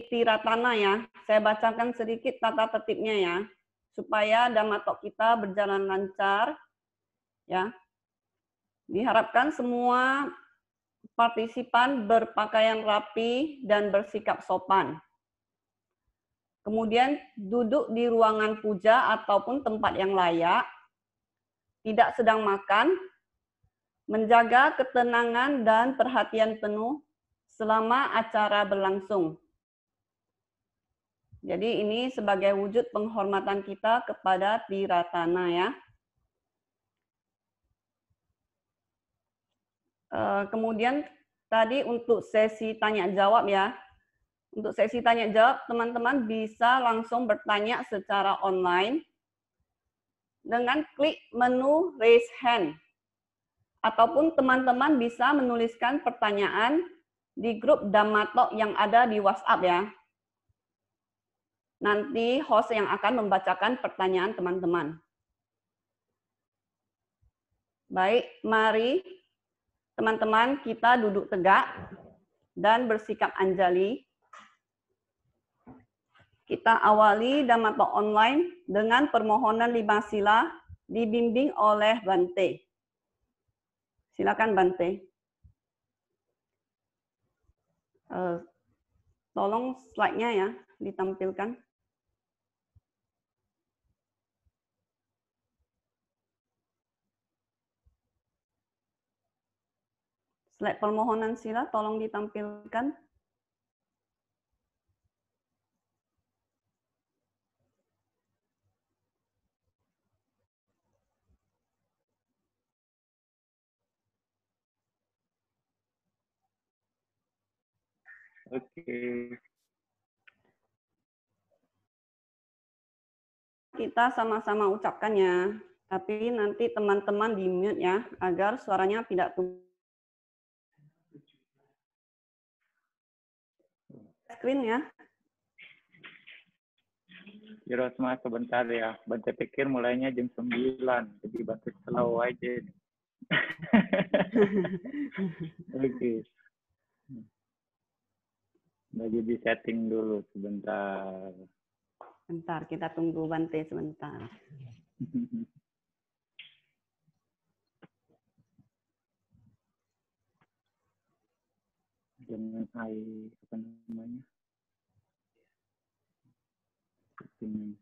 Tiratana ya. Saya bacakan sedikit tata tertibnya ya, supaya dhammatalk kita berjalan lancar ya. Diharapkan semua partisipan berpakaian rapi dan bersikap sopan. Kemudian duduk di ruangan puja ataupun tempat yang layak, tidak sedang makan, menjaga ketenangan dan perhatian penuh selama acara berlangsung. Jadi ini sebagai wujud penghormatan kita kepada Tiratana ya. Kemudian tadi untuk sesi tanya jawab ya. Untuk sesi tanya jawab, teman-teman bisa langsung bertanya secara online dengan klik menu raise hand. Ataupun teman-teman bisa menuliskan pertanyaan di grup dhammatalk yang ada di WhatsApp ya. Nanti host yang akan membacakan pertanyaan teman-teman. Baik, mari teman-teman kita duduk tegak dan bersikap anjali. Kita awali dhammatalk online dengan permohonan 5 sila dibimbing oleh Bante. Silakan Bante. Tolong slide-nya ya ditampilkan. Slide permohonan sila tolong ditampilkan. Oke. Kita sama-sama ucapkannya, tapi nanti teman-teman di mute ya, agar suaranya tidak screen ya. Rosma sebentar ya. Bante pikir mulainya jam 9, jadi Bante slow aja. Oke. Lagi di setting dulu sebentar. Bentar, kita tunggu Bante sebentar. Dengan apa namanya? Setting.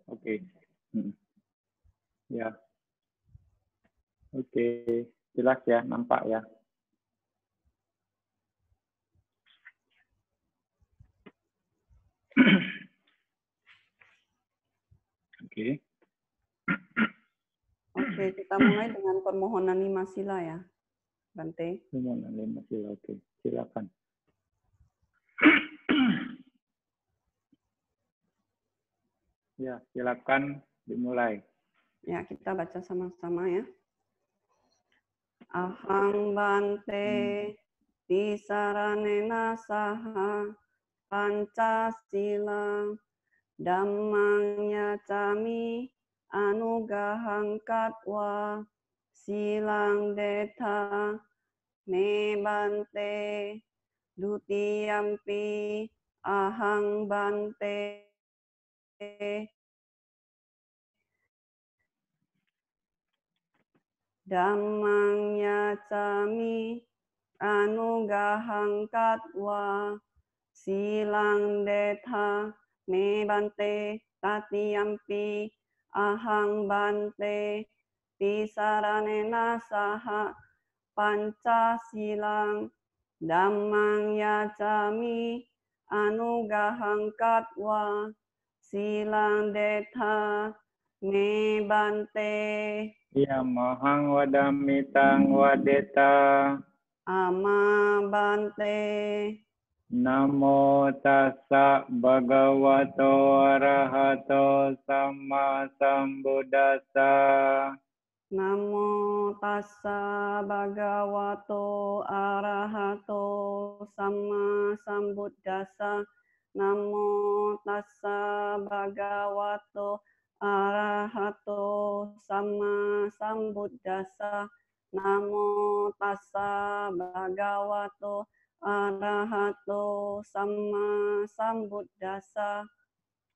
Oke. Ya. Oke. Jelas ya, nampak ya. Oke. Oke, kita mulai dengan permohonan 5 sila ya, Bante. Permohonan 5 sila, oke. Silakan. Ya, silakan dimulai. Ya, kita baca sama-sama ya. Ahang Bante tisaranena saha pancasila dhammang yacami anugahang katwa silang deta me Bante dutiyampi ahang Bante dhammang yacami anugahang katwa silang deta me Bante tatiyampi ahang Bante tisaranena saha Pancasilang Dhammang yacami anugahang katwa silang deta me bante Ya mohang wadamitang wadeta. ama bante. Namo tassa bhagavato arahato sama sambuddhassa. Namo tassa bhagavato arahato sama sambuddhassa. Namo tassa bhagavato arahato sama sambuddhassa. Namo tassa bhagavato arahato sama sambuddhassa.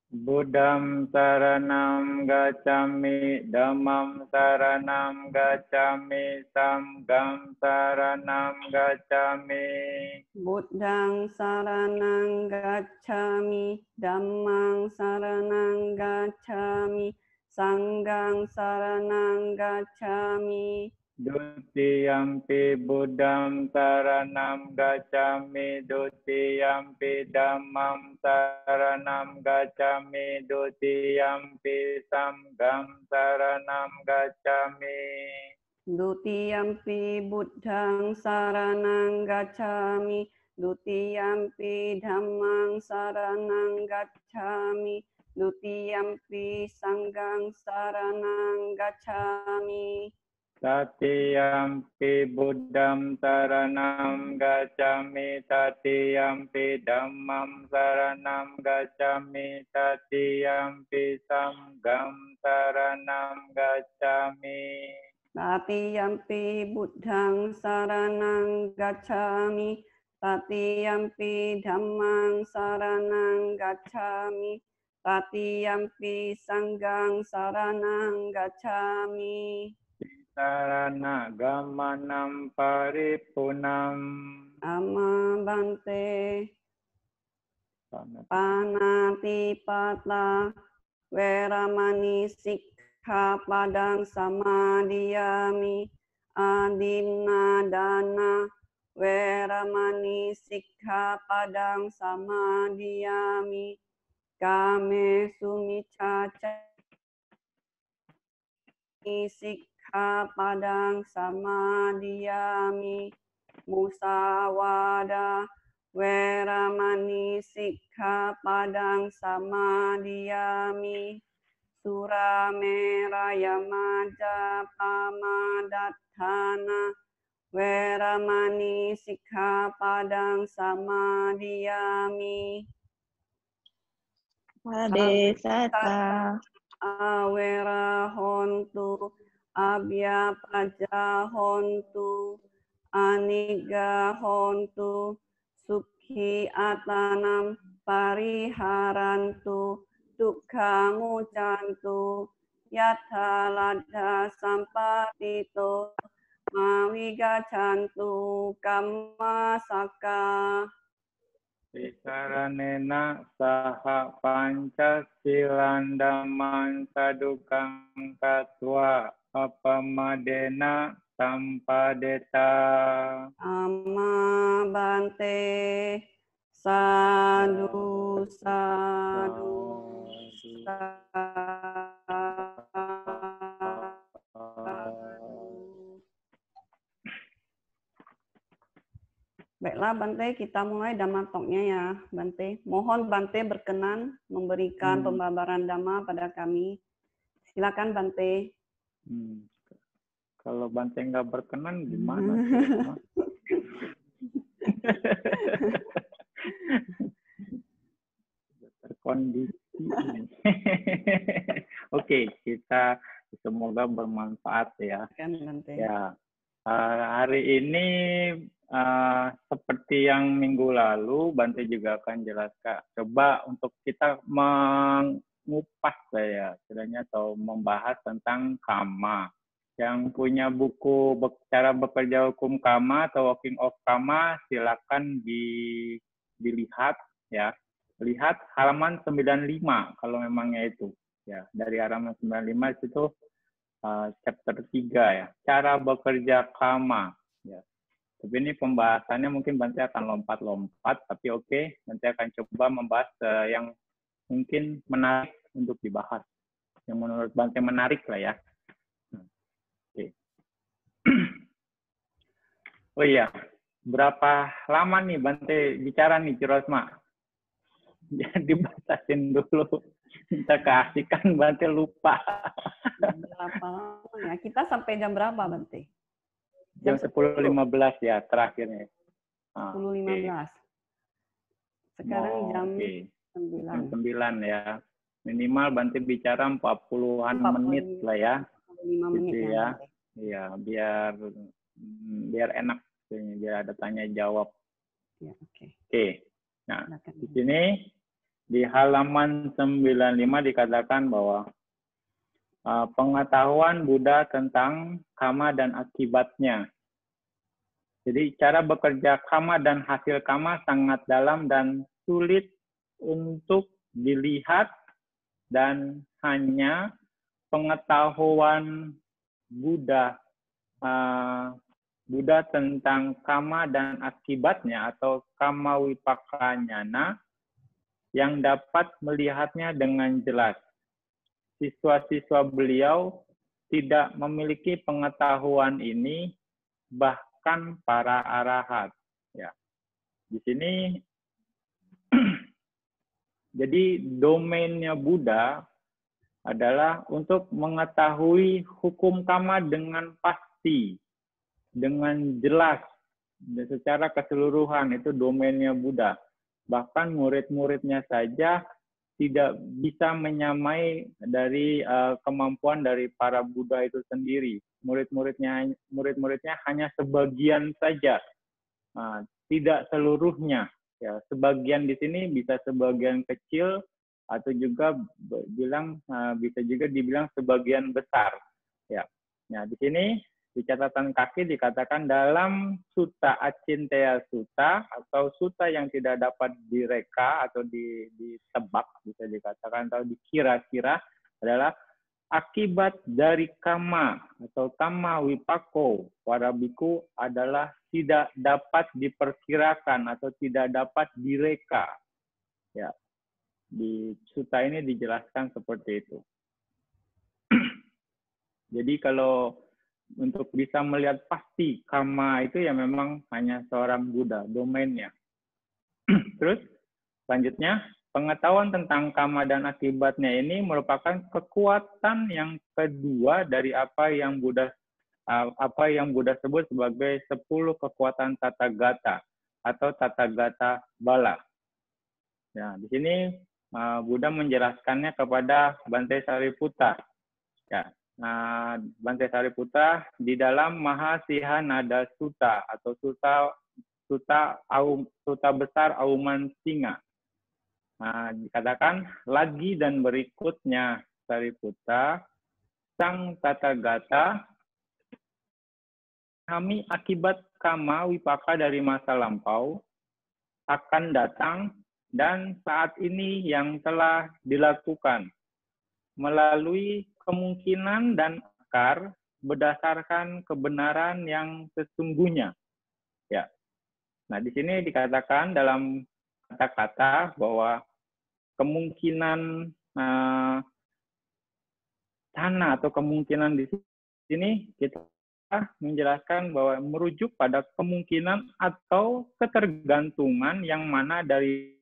Buddham saranam gacchami, dhammam saranam gacchami, sangham saranam gacchami. Buddhang saranang gacchami, dhammang saranang gacchami, sanghang saranang gacchami. Dutiyampi buddham saranam gacchami, dutiyampi dhammam saranam gacchami, dutiyampi sangham saranam gacchami. Dutiyampi buddhang saranang gacchami, dutiyampi dhammang saranang gacchami, dutiyampi sanghang saranang gacchami. Tatiyampi buddham saranam gacchami, tatiyampi dhammam saranam gacchami, tatiyampi sangham saranam gacchami. Tatiyampi buddhang saranang gacchami, tatiyampi dhammang saranang gacchami, tatiyampi sanghang saranang gacchami. Sarana gamanam paripunam. Ama bante. Panatipata veramani sikkhapadang samadhiyami. Adinadana veramani sikkhapadang samadhiyami. Kame sumicaca sikkhapadang samadhiyami. Musawada veramani sikkhapadang samadhiyami. Suramera yamaja pamadatthana veramani sikkhapadang samadhiyami. Padesata Awera hontu, abhyapaja hontu, aniga hontu, sukhi atanam pariharantu, dukkha mucantu, yatha ladha sampatito, mavigacantu kamma saka. Tisaranena saha pancasilan dhaman sadukang katwa apamadena sampadeta. Amma bante sadu sadu Baiklah Bante, kita mulai Dhamma Talk-nya ya Bante. Mohon Bante berkenan memberikan pembabaran Dhamma pada kami. Silakan Bante. Kalau Bante nggak berkenan gimana sih? Terkondisi. Oke, kita semoga bermanfaat ya. Kan Bante. Ya, hari ini seperti yang minggu lalu, Bante juga akan jelaskan. Coba untuk kita mengupas atau membahas tentang kama. Yang punya buku cara bekerja hukum kama atau working of kama, silakan dilihat ya. Lihat halaman 95 kalau memangnya itu. Ya, dari halaman 95 itu chapter 3 ya, cara bekerja kama. Ya. Tapi ini pembahasannya mungkin Bante akan lompat-lompat, tapi oke, Bante akan coba membahas yang mungkin menarik untuk dibahas. Yang menurut Bante menarik lah ya. Oke. Oh iya, berapa lama nih Bante bicara nih Cirosma? Ya, dibatasin dulu. Kita keasikan Bante lupa. Berapa lama ya? Kita sampai jam berapa, Bante? Jam 10.15 ya terakhirnya. 10.15. Sekarang jam 9. Jam 9 ya. Minimal Bante bicara 40-an menit lah ya. 45 menit gitu ya. Iya, biar enak, biar ada tanya jawab. Ya, oke. Oke. Nah, di sini di halaman 95 dikatakan bahwa pengetahuan Buddha tentang kama dan akibatnya. Jadi cara bekerja kama dan hasil kama sangat dalam dan sulit untuk dilihat, dan hanya pengetahuan Buddha tentang kama dan akibatnya atau kama wipaka nyana yang dapat melihatnya dengan jelas. Siswa-siswa beliau tidak memiliki pengetahuan ini, bahkan para arahat. Ya. Di sini, jadi domainnya Buddha adalah untuk mengetahui hukum kama dengan pasti, dengan jelas, secara keseluruhan. Itu domainnya Buddha. Bahkan murid-muridnya saja tidak bisa menyamai dari kemampuan dari para Buddha itu sendiri. Murid-muridnya hanya sebagian saja, tidak seluruhnya. Ya, sebagian di sini bisa sebagian kecil atau juga bisa juga dibilang sebagian besar. Ya, nah di sini di catatan kaki dikatakan dalam Sutta Acinteya Sutta atau sutta yang tidak dapat direka atau ditebak, bisa dikatakan atau dikira-kira, adalah akibat dari kama atau kama wipako para biku adalah tidak dapat diperkirakan atau tidak dapat direka. Ya, di sutta ini dijelaskan seperti itu. Jadi kalau untuk bisa melihat pasti kama itu ya memang hanya seorang Buddha, domainnya. Terus selanjutnya, pengetahuan tentang kama dan akibatnya ini merupakan kekuatan yang kedua dari apa yang Buddha sebut sebagai 10 kekuatan Tathagata atau Tathagata Bala. Ya, di sini Buddha menjelaskannya kepada Bante Sariputta. Ya. Nah, Bante Sariputta di dalam Mahasihanada Sutta atau Sutta besar Auman Singa. Nah, dikatakan lagi dan berikutnya Sariputta, sang Tathagata kami akibat kama wipaka dari masa lampau, akan datang, dan saat ini yang telah dilakukan melalui kemungkinan dan akar berdasarkan kebenaran yang sesungguhnya. Ya. Nah, di sini dikatakan dalam kata-kata bahwa kemungkinan sana atau kemungkinan di sini kita menjelaskan bahwa merujuk pada kemungkinan atau ketergantungan yang mana dari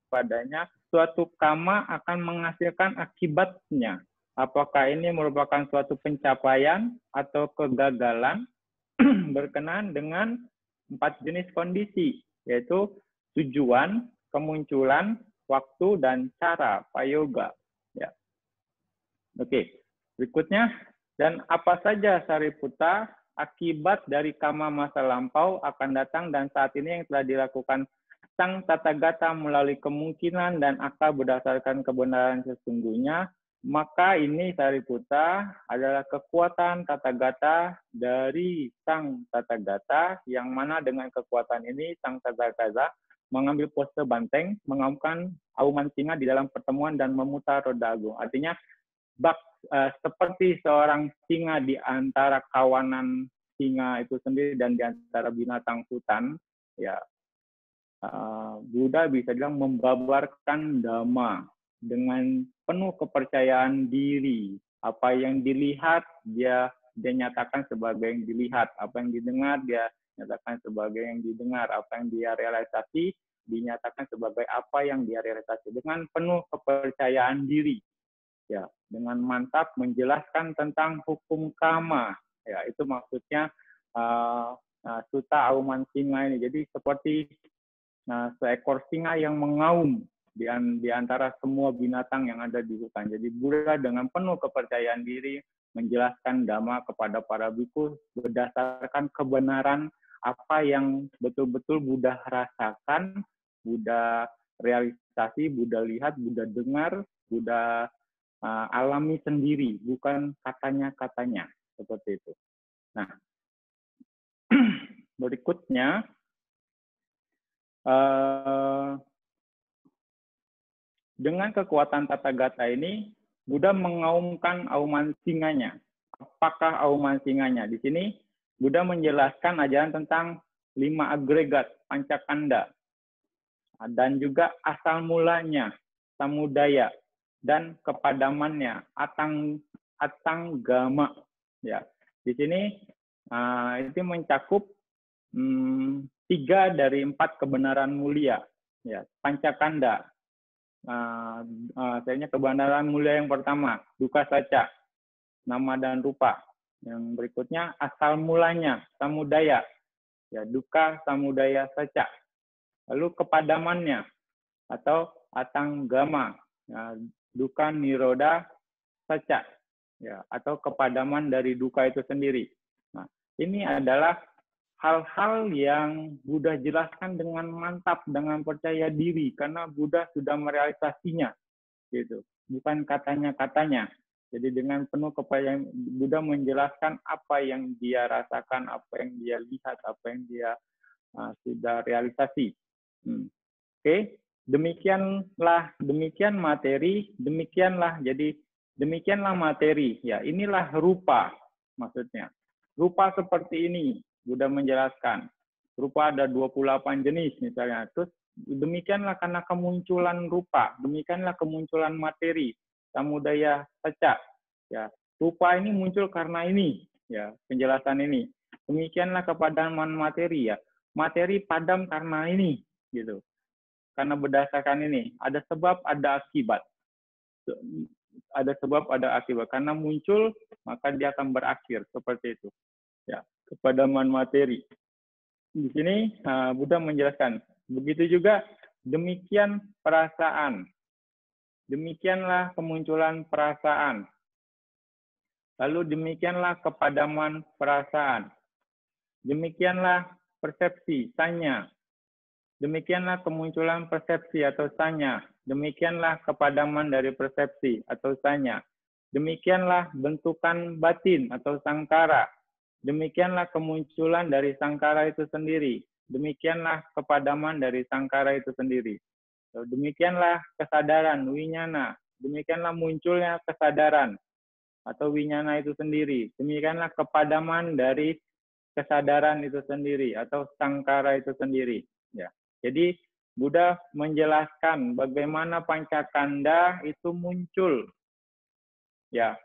padanya suatu kama akan menghasilkan akibatnya. Apakah ini merupakan suatu pencapaian atau kegagalan berkenaan dengan 4 jenis kondisi, yaitu tujuan, kemunculan, waktu, dan cara, payoga. Ya. Oke, berikutnya, dan apa saja Sariputta akibat dari kama masa lampau akan datang dan saat ini yang telah dilakukan sang Tathagata melalui kemungkinan dan akal berdasarkan kebenaran sesungguhnya, maka ini Sariputta adalah kekuatan Tathagata dari sang Tathagata, yang mana dengan kekuatan ini sang Tathagata mengambil pose banteng, mengaumkan auman singa di dalam pertemuan dan memutar roda agung. Artinya seperti seorang singa di antara kawanan singa itu sendiri dan di antara binatang hutan, ya Buddha bisa bilang membabarkan dhamma dengan penuh kepercayaan diri. Apa yang dilihat dia nyatakan sebagai yang dilihat, apa yang didengar dia nyatakan sebagai yang didengar, apa yang dia realisasi dinyatakan sebagai apa yang dia realisasi dengan penuh kepercayaan diri. Ya, dengan mantap menjelaskan tentang hukum kama. Ya, itu maksudnya Sutta Auman Singa ini. Jadi seperti seekor singa yang mengaum di antara semua binatang yang ada di hutan. Jadi Buddha dengan penuh kepercayaan diri menjelaskan dhamma kepada para bhikkhu berdasarkan kebenaran apa yang betul-betul Buddha rasakan, Buddha realisasi, Buddha lihat, Buddha dengar, Buddha alami sendiri, bukan katanya-katanya, seperti itu. Nah, berikutnya, dengan kekuatan Tathagata ini, Buddha mengaumkan auman singanya. Apakah auman singanya? Di sini, Buddha menjelaskan ajaran tentang 5 agregat, pancakanda, dan juga asal mulanya, samudaya, dan kepadamannya, atanggama. Ya, di sini itu mencakup 3 dari 4 kebenaran mulia. Ya, pancakanda. Kebenaran mulia yang pertama, duka saca, nama dan rupa. Yang berikutnya asal mulanya, samudaya. Ya, duka, samudaya, saca. Lalu kepadamannya atau atanggama, ya, duka, niroda, saca. Ya, atau kepadaman dari duka itu sendiri. Nah, ini adalah hal-hal yang Buddha jelaskan dengan mantap, dengan percaya diri, karena Buddha sudah merealisasinya, gitu. Bukan katanya-katanya. Jadi dengan penuh kepercayaan, Buddha menjelaskan apa yang dia rasakan, apa yang dia lihat, apa yang dia sudah realisasi. Oke, demikian materi, demikianlah materi. Ya, inilah rupa, maksudnya. Rupa seperti ini, Buddha menjelaskan. Rupa ada 28 jenis misalnya. Terus demikianlah karena kemunculan rupa, demikianlah kemunculan materi, samudaya saca. Ya, rupa ini muncul karena ini, ya, penjelasan ini. Demikianlah kepadaman materi, ya. Materi padam karena ini, gitu. Karena berdasarkan ini, ada sebab, ada akibat. Ada sebab, ada akibat. Karena muncul, maka dia akan berakhir seperti itu. Ya, kepadaman materi. Di sini Buddha menjelaskan, begitu juga demikian perasaan. Demikianlah kemunculan perasaan. Lalu demikianlah kepadaman perasaan. Demikianlah persepsi, sanya. Demikianlah kemunculan persepsi atau sanya. Demikianlah kepadaman dari persepsi atau sanya. Demikianlah bentukan batin atau sangkara. Demikianlah kemunculan dari sangkara itu sendiri. Demikianlah kepadaman dari sangkara itu sendiri. Demikianlah kesadaran, winyana. Demikianlah munculnya kesadaran atau winyana itu sendiri. Demikianlah kepadaman dari kesadaran itu sendiri atau sangkara itu sendiri. Ya. Jadi Buddha menjelaskan bagaimana pancakanda itu muncul. Ya.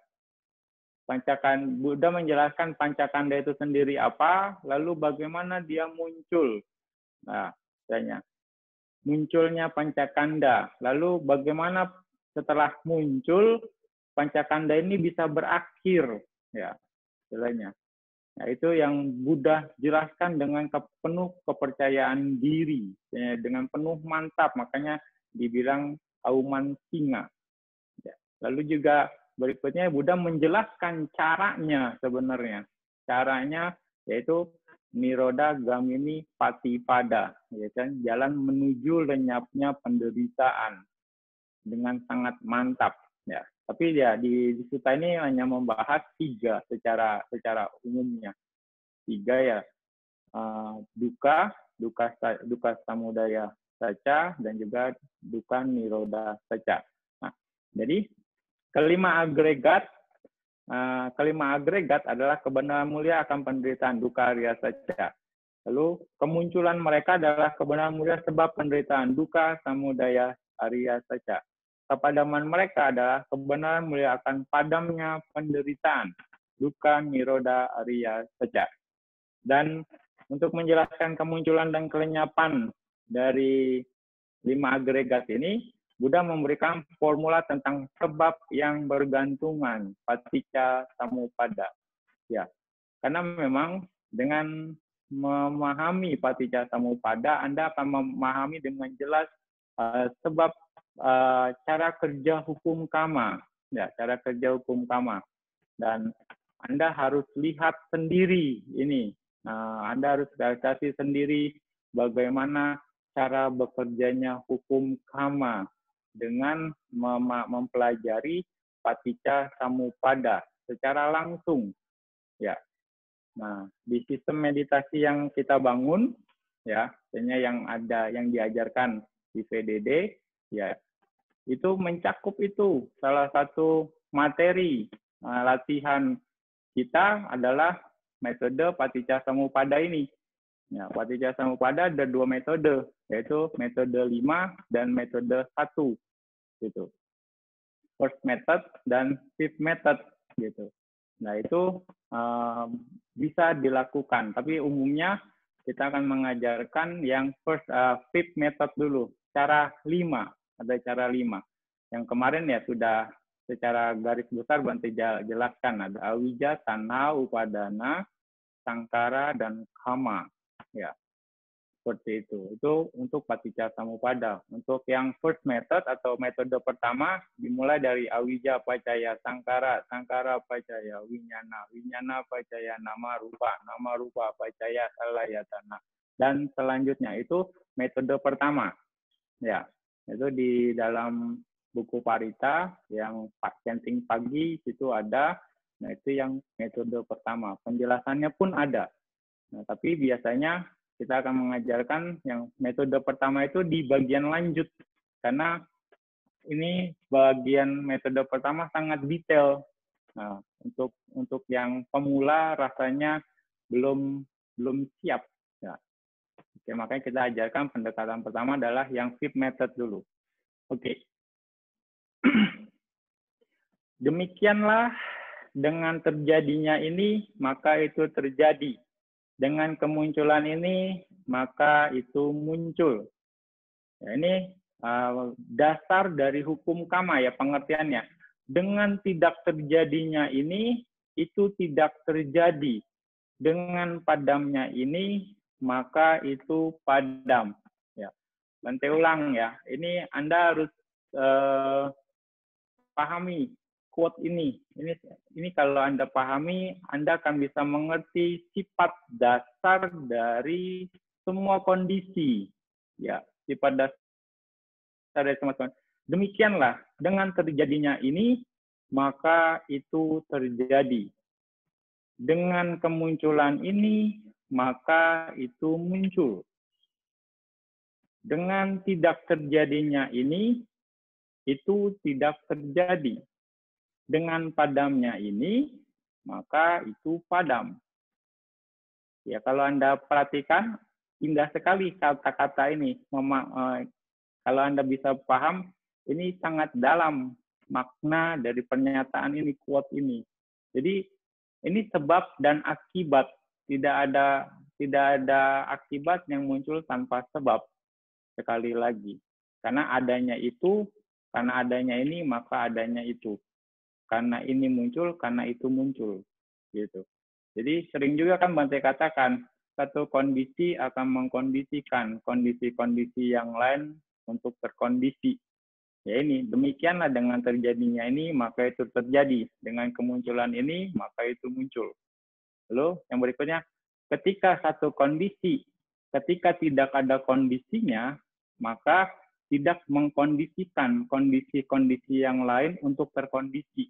Buddha menjelaskan pancakanda itu sendiri apa, lalu bagaimana dia muncul. Nah, misalnya munculnya pancakanda, lalu bagaimana setelah muncul pancakanda ini bisa berakhir, ya, istilahnya. Nah, itu yang Buddha jelaskan dengan penuh kepercayaan diri, dengan penuh mantap, makanya dibilang auman singa. Ya. Lalu juga berikutnya Buddha menjelaskan caranya sebenarnya. Caranya yaitu Niroda Gamini Patipada, ya kan? Jalan menuju lenyapnya penderitaan dengan sangat mantap. Ya. Tapi ya di sutta ini hanya membahas 3 secara umumnya. 3 ya, duka samudaya saca, dan juga duka niroda saca. Nah, jadi Kelima agregat adalah kebenaran mulia akan penderitaan duka Arya Saca. Lalu kemunculan mereka adalah kebenaran mulia sebab penderitaan duka samudaya Arya Saca. Kepadaman mereka adalah kebenaran mulia akan padamnya penderitaan duka niroda Arya Saca. Dan untuk menjelaskan kemunculan dan kelenyapan dari 5 agregat ini, Buddha memberikan formula tentang sebab yang bergantungan, paticca samuppada. Ya, karena memang dengan memahami paticca samuppada, Anda akan memahami dengan jelas sebab cara kerja hukum kama, ya, cara kerja hukum kama. Dan Anda harus lihat sendiri ini. Anda harus realisasi sendiri bagaimana cara bekerjanya hukum kama dengan mempelajari paticca samuppada secara langsung, ya. Nah, di sistem meditasi yang kita bangun, ya, yang diajarkan di VDD, ya, itu mencakup itu. Salah satu materi latihan kita adalah metode paticca samuppada ini. Ya, paticca samuppada ada 2 metode, yaitu metode 5 dan metode 1. Gitu. First method dan fifth method. Gitu. Nah, itu bisa dilakukan, tapi umumnya kita akan mengajarkan yang fifth method dulu, cara 5. Ada cara 5. Yang kemarin ya sudah secara garis besar Bante jelaskan, ada awija, tanha, upadana, sangkara, dan kama. Ya, seperti itu. Itu untuk paticca samuppada. Untuk yang first method atau metode pertama dimulai dari awija pacaya sangkara, sangkara pacaya winyana, winyana pacaya nama rupa pacaya salayatana. Dan selanjutnya itu metode pertama. Ya, itu di dalam buku Parita yang Chanting Pagi itu ada. Nah, itu yang metode pertama. Penjelasannya pun ada. Nah, tapi biasanya kita akan mengajarkan yang metode pertama itu di bagian lanjut. Karena ini bagian metode pertama sangat detail. Nah, untuk yang pemula rasanya belum siap. Ya. Oke, makanya kita ajarkan pendekatan pertama adalah yang fifth method dulu. Oke. Demikianlah dengan terjadinya ini, maka itu terjadi. Dengan kemunculan ini, maka itu muncul. Ya, ini dasar dari hukum kama ya pengertiannya. Dengan tidak terjadinya ini, itu tidak terjadi. Dengan padamnya ini, maka itu padam. Ya. Bante ulang ya. Ini Anda harus pahami quote ini. Ini kalau Anda pahami, Anda akan bisa mengerti sifat dasar dari semua kondisi. Ya, sifat dasar dari semua kondisi. Demikianlah, dengan terjadinya ini, maka itu terjadi. Dengan kemunculan ini, maka itu muncul. Dengan tidak terjadinya ini, itu tidak terjadi. Dengan padamnya ini, maka itu padam. Ya, kalau Anda perhatikan, indah sekali kata-kata ini. Kalau Anda bisa paham, ini sangat dalam makna dari pernyataan ini, quote ini. Jadi, ini sebab dan akibat. Tidak ada akibat yang muncul tanpa sebab. Sekali lagi. Karena adanya itu, karena adanya ini, maka adanya itu. Karena ini muncul, karena itu muncul, gitu. Jadi sering juga kan Bante katakan satu kondisi akan mengkondisikan kondisi-kondisi yang lain untuk terkondisi. Ya ini demikianlah dengan terjadinya ini maka itu terjadi, dengan kemunculan ini maka itu muncul. Lalu yang berikutnya, ketika satu kondisi, ketika tidak ada kondisinya maka tidak mengkondisikan kondisi-kondisi yang lain untuk terkondisi.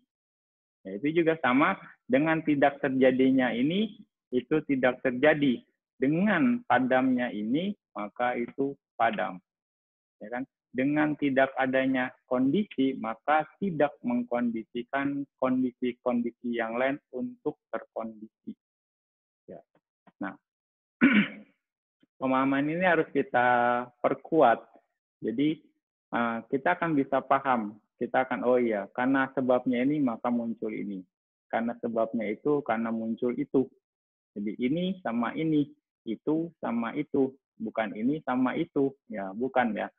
Ya, itu juga sama dengan tidak terjadinya ini, itu tidak terjadi. Dengan padamnya ini, maka itu padam. Ya kan? dengan tidak adanya kondisi, maka tidak mengkondisikan kondisi-kondisi yang lain untuk terkondisi. Ya. Nah, pemahaman ini harus kita perkuat. Jadi, kita akan bisa paham. Kita akan, oh iya, karena sebabnya ini, maka muncul ini. Karena sebabnya itu, karena muncul itu. Jadi, ini sama ini, itu sama itu. Bukan ini sama itu. Ya, bukan ya.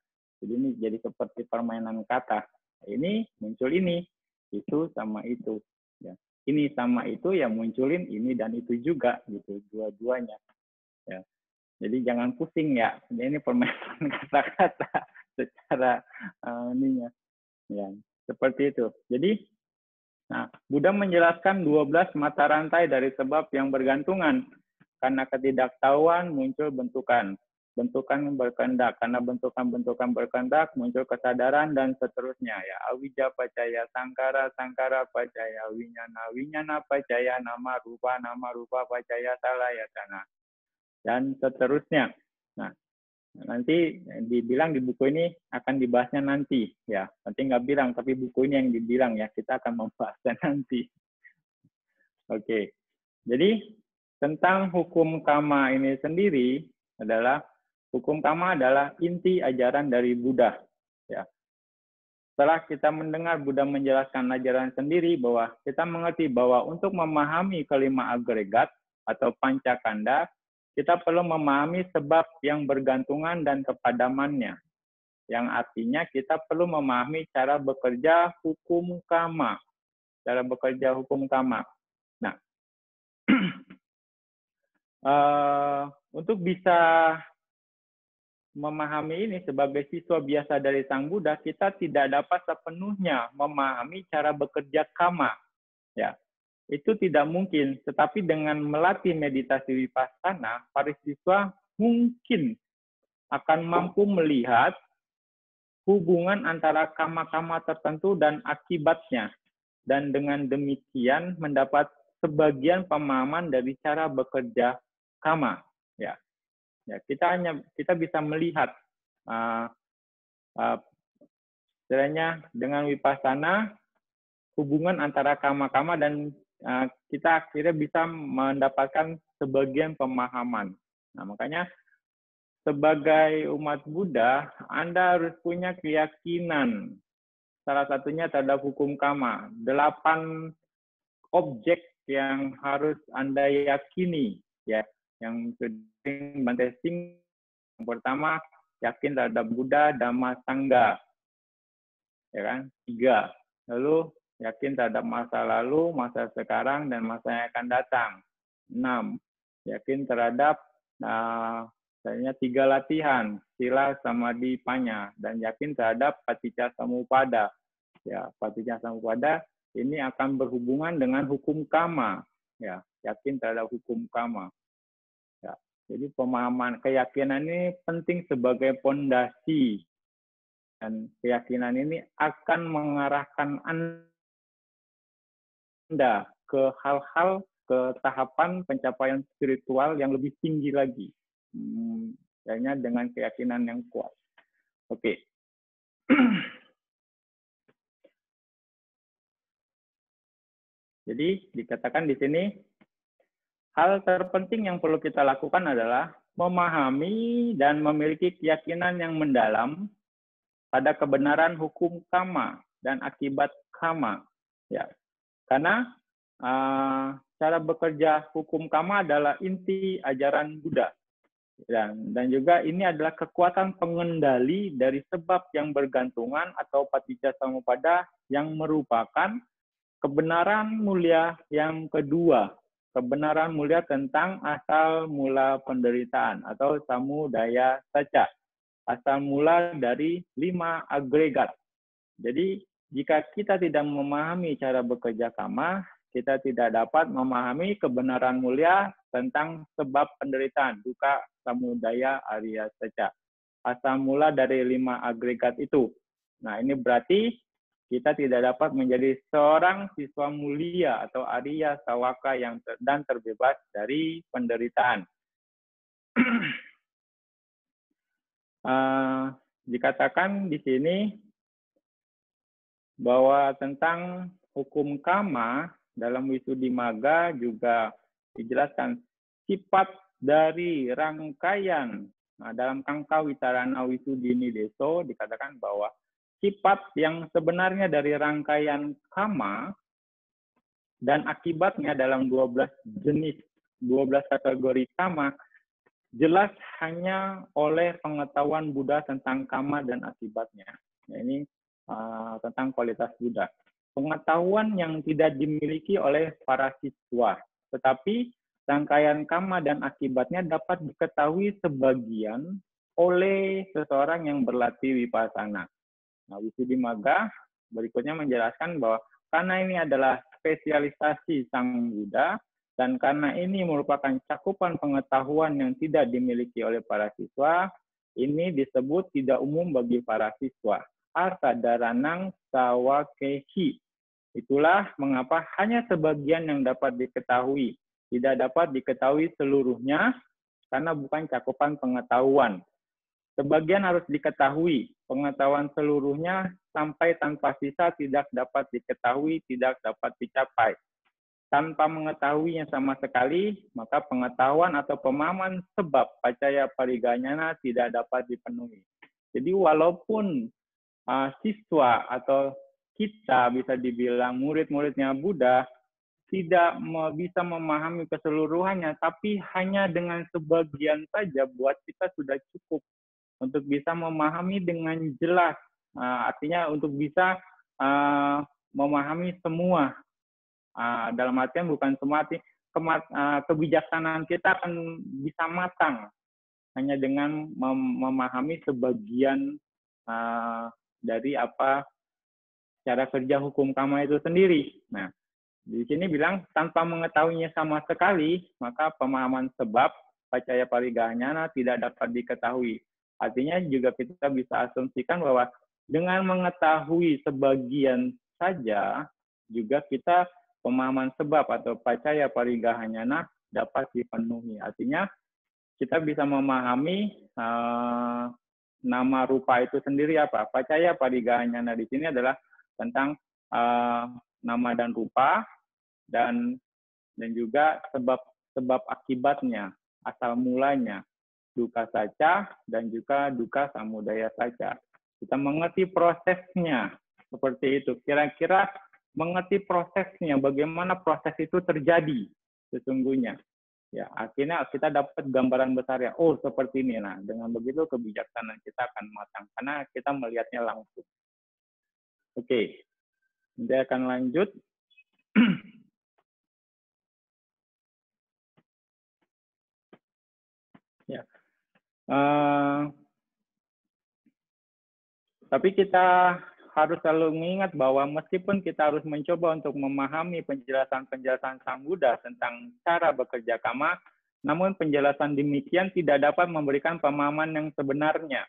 Jadi ini jadi seperti permainan kata. Ini muncul ini, itu sama itu. Ya. Ini sama itu ya munculin ini dan itu juga gitu, dua-duanya. Ya. Jadi jangan pusing ya. Ini permainan kata-kata secara ininya. Ya, seperti itu. Jadi nah, Buddha menjelaskan 12 mata rantai dari sebab yang bergantungan. Karena ketidaktahuan muncul bentukan. Bentukan berkehendak. Karena bentukan-bentukan berkehendak muncul kesadaran dan seterusnya. Ya, awija pacaya sangkara, sangkara pacaya winyana, winyana pacaya nama rupa pacaya salayatana. Dan seterusnya. Nah, nanti dibilang di buku ini akan dibahasnya nanti. Ya, nanti nggak bilang, tapi buku ini yang dibilang ya. Kita akan membahasnya nanti. Oke. Jadi, tentang hukum karma ini sendiri adalah hukum karma adalah inti ajaran dari Buddha. Ya. Setelah kita mendengar Buddha menjelaskan ajaran sendiri bahwa kita mengerti bahwa untuk memahami kelima agregat atau pancakanda, kita perlu memahami sebab yang bergantungan dan kepadamannya. Yang artinya kita perlu memahami cara bekerja hukum karma. Cara bekerja hukum karma. Nah, untuk bisa memahami ini sebagai siswa biasa dari Sang Buddha, kita tidak dapat sepenuhnya memahami cara bekerja karma. Ya, itu tidak mungkin. Tetapi dengan melatih meditasi vipassana, para siswa mungkin akan mampu melihat hubungan antara karma-karma tertentu dan akibatnya. Dan dengan demikian mendapat sebagian pemahaman dari cara bekerja karma. Ya. Ya, kita bisa melihat istilahnya dengan vipassana hubungan antara karma-karma dan kita akhirnya bisa mendapatkan sebagian pemahaman. Nah, makanya sebagai umat Buddha, Anda harus punya keyakinan. Salah satunya terhadap hukum karma. 8 objek yang harus Anda yakini, ya. Yang sering Bante Singh, yang pertama yakin terhadap Buddha, Dhamma, Sangha, ya kan? 3. Lalu yakin terhadap masa lalu, masa sekarang, dan masa yang akan datang. 6. Yakin terhadap misalnya 3 latihan, sila, samadhi, panya, dan yakin terhadap paticca samuppada. Ya, paticca samuppada ini akan berhubungan dengan hukum karma. Ya, yakin terhadap hukum karma. Ya, jadi pemahaman keyakinan ini penting sebagai pondasi, dan keyakinan ini akan mengarahkan Anda ke hal-hal, ke tahapan pencapaian spiritual yang lebih tinggi lagi. Hanya dengan keyakinan yang kuat. Oke. Jadi dikatakan di sini, hal terpenting yang perlu kita lakukan adalah memahami dan memiliki keyakinan yang mendalam pada kebenaran hukum karma dan akibat karma. Ya, karena cara bekerja hukum karma adalah inti ajaran Buddha. Dan juga ini adalah kekuatan pengendali dari sebab yang bergantungan atau paticca samuppada yang merupakan kebenaran mulia yang kedua. Kebenaran mulia tentang asal mula penderitaan atau samudaya saca. Asal mula dari 5 agregat. Jadi, jika kita tidak memahami cara bekerja karma, kita tidak dapat memahami kebenaran mulia tentang sebab penderitaan, duka, samudaya, arya saca. Asal mula dari 5 agregat itu. Nah, ini berarti kita tidak dapat menjadi seorang siswa mulia atau arya sawaka yang dan terbebas dari penderitaan. dikatakan di sini bahwa tentang hukum kama dalam Wisuddhimagga juga dijelaskan sifat dari rangkaian. Nah, dalam Kangka Witarana Wisuddhini Deso dikatakan bahwa sifat yang sebenarnya dari rangkaian kama dan akibatnya dalam 12 jenis, 12 kategori kama jelas hanya oleh pengetahuan Buddha tentang kama dan akibatnya. Nah, ini tentang kualitas Buddha. Pengetahuan yang tidak dimiliki oleh para siswa, tetapi rangkaian kama dan akibatnya dapat diketahui sebagian oleh seseorang yang berlatih vipassana. Nah, Wisuddhimagga berikutnya menjelaskan bahwa karena ini adalah spesialisasi Sang Buddha, dan karena ini merupakan cakupan pengetahuan yang tidak dimiliki oleh para siswa, ini disebut tidak umum bagi para siswa. Asadaranang sawakehi. Itulah mengapa hanya sebagian yang dapat diketahui, tidak dapat diketahui seluruhnya karena bukan cakupan pengetahuan. Sebagian harus diketahui, pengetahuan seluruhnya sampai tanpa sisa tidak dapat diketahui, tidak dapat dicapai. Tanpa mengetahuinya sama sekali, maka pengetahuan atau pemahaman sebab pacaya pariganyana tidak dapat dipenuhi. Jadi walaupun siswa atau kita bisa dibilang murid-muridnya Buddha tidak bisa memahami keseluruhannya, tapi hanya dengan sebagian saja buat kita sudah cukup untuk bisa memahami dengan jelas. Artinya untuk bisa memahami semua. Dalam artian bukan semua, kebijaksanaan kita akan bisa matang hanya dengan memahami sebagian dari apa cara kerja hukum kama itu sendiri. Nah, di sini bilang tanpa mengetahuinya sama sekali, maka pemahaman sebab pacaya pariganyana tidak dapat diketahui. Artinya juga kita bisa asumsikan bahwa dengan mengetahui sebagian saja, juga kita pemahaman sebab atau pacaya pariganyana dapat dipenuhi. Artinya kita bisa memahami nama rupa itu sendiri apa. Pacaya pariganyana di sini adalah tentang nama dan rupa dan juga sebab akibatnya, asal mulanya, duka saca dan juga duka samudaya saca. Kita mengerti prosesnya seperti itu. Kira-kira mengerti prosesnya, bagaimana proses itu terjadi sesungguhnya. Ya, akhirnya kita dapat gambaran besar ya. Oh, seperti ini. Nah, dengan begitu kebijaksanaan kita akan matang karena kita melihatnya langsung. Oke. Saya akan lanjut. Ya. Tapi kita harus selalu mengingat bahwa meskipun kita harus mencoba untuk memahami penjelasan-penjelasan Sang Buddha tentang cara bekerja kama, namun penjelasan demikian tidak dapat memberikan pemahaman yang sebenarnya.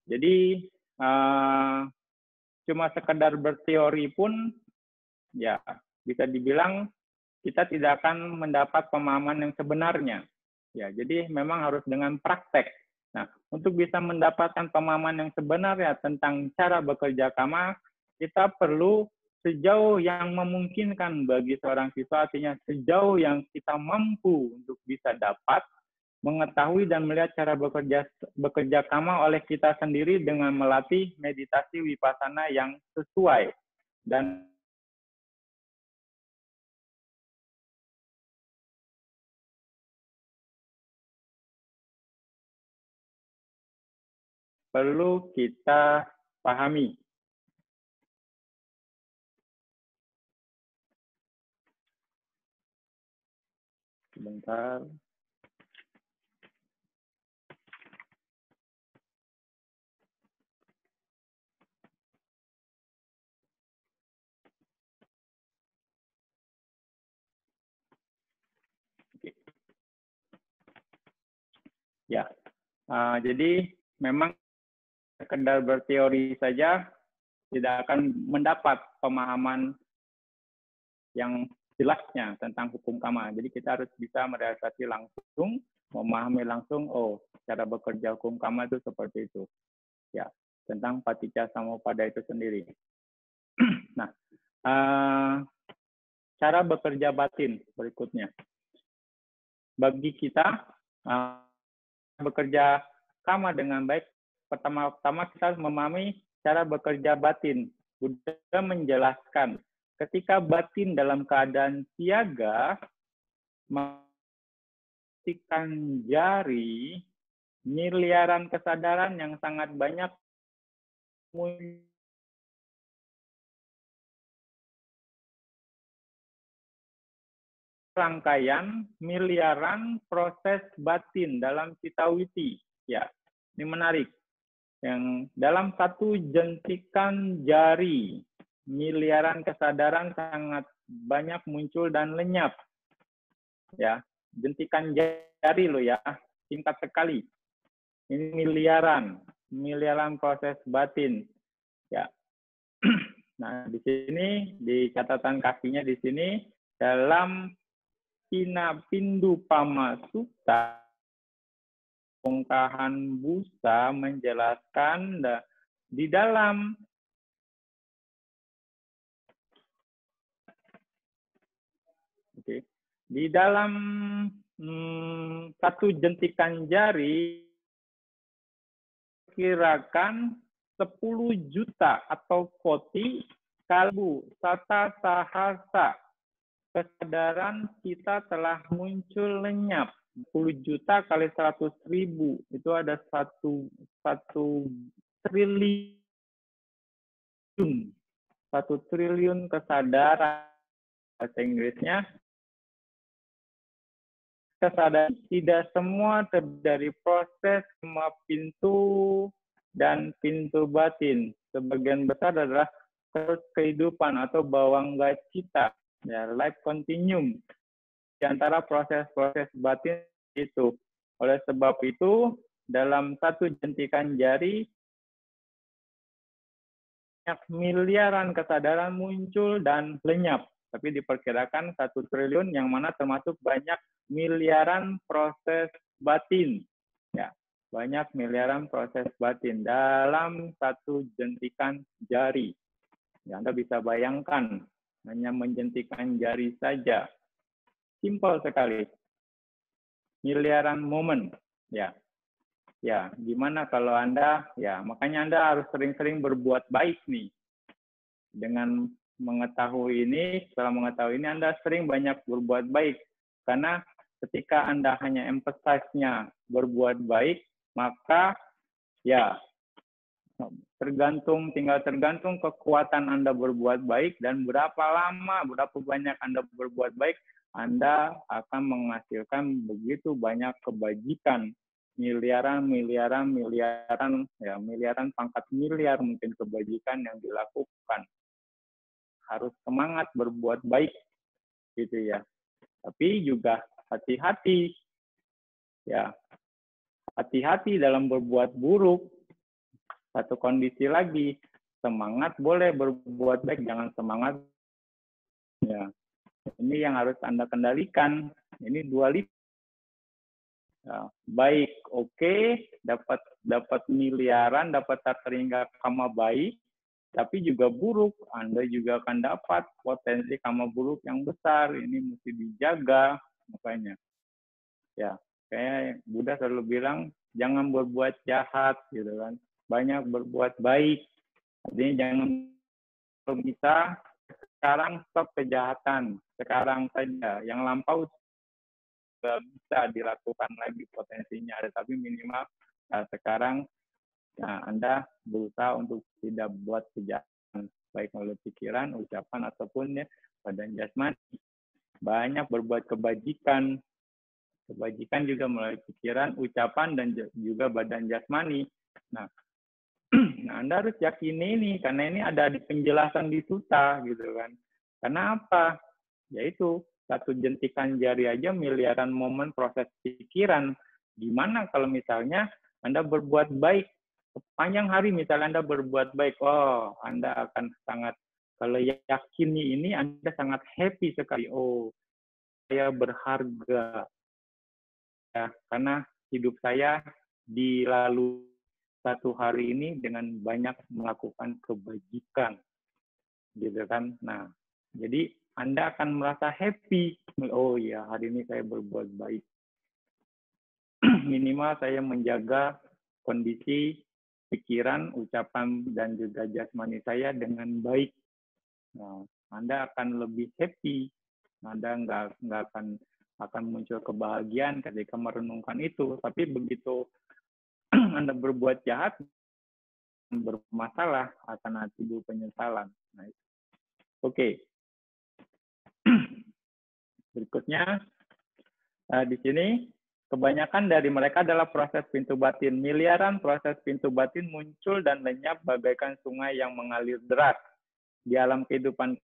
Jadi cuma sekedar berteori pun ya bisa dibilang kita tidak akan mendapat pemahaman yang sebenarnya. Ya, jadi memang harus dengan praktek. Nah, untuk bisa mendapatkan pemahaman yang sebenarnya tentang cara bekerja kama, kita perlu sejauh yang memungkinkan bagi seorang siswa, artinya sejauh yang kita mampu untuk bisa dapat mengetahui dan melihat cara bekerja kama oleh kita sendiri dengan melatih meditasi vipassana yang sesuai dan perlu kita pahami. Sebentar. Ya, jadi memang sekedar berteori saja tidak akan mendapat pemahaman yang jelasnya tentang hukum kama. Jadi kita harus bisa merealisasi langsung, memahami langsung, oh cara bekerja hukum kama itu seperti itu. Ya, tentang paticca samuppada itu sendiri. Nah, cara bekerja batin berikutnya. Bagi kita bekerja kama dengan baik, pertama-tama kita memahami cara bekerja batin. Buddha menjelaskan, ketika batin dalam keadaan siaga, matikan jari, miliaran kesadaran yang sangat banyak rangkaian miliaran proses batin dalam citawiti. Ya, ini menarik. Yang dalam satu jentikan jari, miliaran kesadaran sangat banyak muncul dan lenyap. Ya, jentikan jari loh ya, singkat sekali. Ini miliaran proses batin. Ya. Nah, di sini di catatan kakinya di sini dalam Pinapindupama Sutta, Bongkahan Busa menjelaskan di dalam satu jentikan jari kirakan 10 juta atau koti kalbu sata sahasa kesadaran kita telah muncul lenyap. 10 juta kali 100.000 itu ada 1 triliun. 1 triliun kesadaran. Bahasa Inggrisnya, kesadaran tidak semua dari proses semua pintu dan pintu batin. Sebagian besar adalah kehidupan atau bawangga cita. Ya, life continuum di antara proses-proses batin itu. Oleh sebab itu, dalam satu jentikan jari, miliaran kesadaran muncul dan lenyap. Tapi diperkirakan 1 triliun yang mana termasuk banyak miliaran proses batin. Ya, banyak miliaran proses batin dalam satu jentikan jari. Ya, Anda bisa bayangkan, hanya menjentikan jari saja. Simpel sekali. Miliaran momen. Ya. Ya, gimana kalau Anda, ya makanya Anda harus sering-sering berbuat baik nih. Dengan mengetahui ini, setelah mengetahui ini, Anda sering banyak berbuat baik. Karena ketika Anda hanya emphasize-nya berbuat baik, maka ya tinggal tergantung kekuatan Anda berbuat baik dan berapa lama, berapa banyak Anda berbuat baik, Anda akan menghasilkan begitu banyak kebajikan, miliaran pangkat miliar mungkin kebajikan yang dilakukan. Harus semangat berbuat baik, gitu ya. Tapi juga hati-hati, ya, hati-hati dalam berbuat buruk. Satu kondisi lagi, semangat boleh berbuat baik, jangan semangat. Ya, ini yang harus Anda kendalikan. Ini dualitas. Ya, baik, oke, dapat miliaran, dapat taringga kama baik, tapi juga buruk. Anda juga akan dapat potensi kama buruk yang besar. Ini mesti dijaga, makanya. Ya, kayak Buddha selalu bilang, jangan berbuat jahat, gitu kan. Banyak berbuat baik. Artinya jangan bisa sekarang stop kejahatan. Sekarang saja. Yang lampau tidak bisa dilakukan lagi potensinya ada. Tapi minimal sekarang Anda berusaha untuk tidak buat kejahatan. Baik melalui pikiran, ucapan, ataupun ya, badan jasmani. Banyak berbuat kebajikan. Kebajikan juga melalui pikiran, ucapan, dan juga badan jasmani. Nah, Anda harus yakini ini, karena ini ada di penjelasan di sutta, gitu kan. Karena apa? Yaitu, satu jentikan jari aja miliaran momen proses pikiran. Gimana kalau misalnya Anda berbuat baik, sepanjang hari misalnya Anda berbuat baik, oh, Anda akan sangat, kalau yakini ini, Anda sangat happy sekali. Oh, saya berharga. Ya, karena hidup saya dilalui satu hari ini dengan banyak melakukan kebajikan, gitu kan. Nah, jadi Anda akan merasa happy. Oh ya, hari ini saya berbuat baik. Minimal saya menjaga kondisi pikiran, ucapan, dan juga jasmani saya dengan baik. Nah, Anda akan lebih happy. Anda nggak akan muncul kebahagiaan ketika merenungkan itu. Tapi begitu Anda berbuat jahat, bermasalah, akan timbul penyesalan. Nah, oke. Berikutnya, di sini, kebanyakan dari mereka adalah proses pintu batin. Miliaran proses pintu batin muncul dan lenyap bagaikan sungai yang mengalir deras. Di alam kehidupan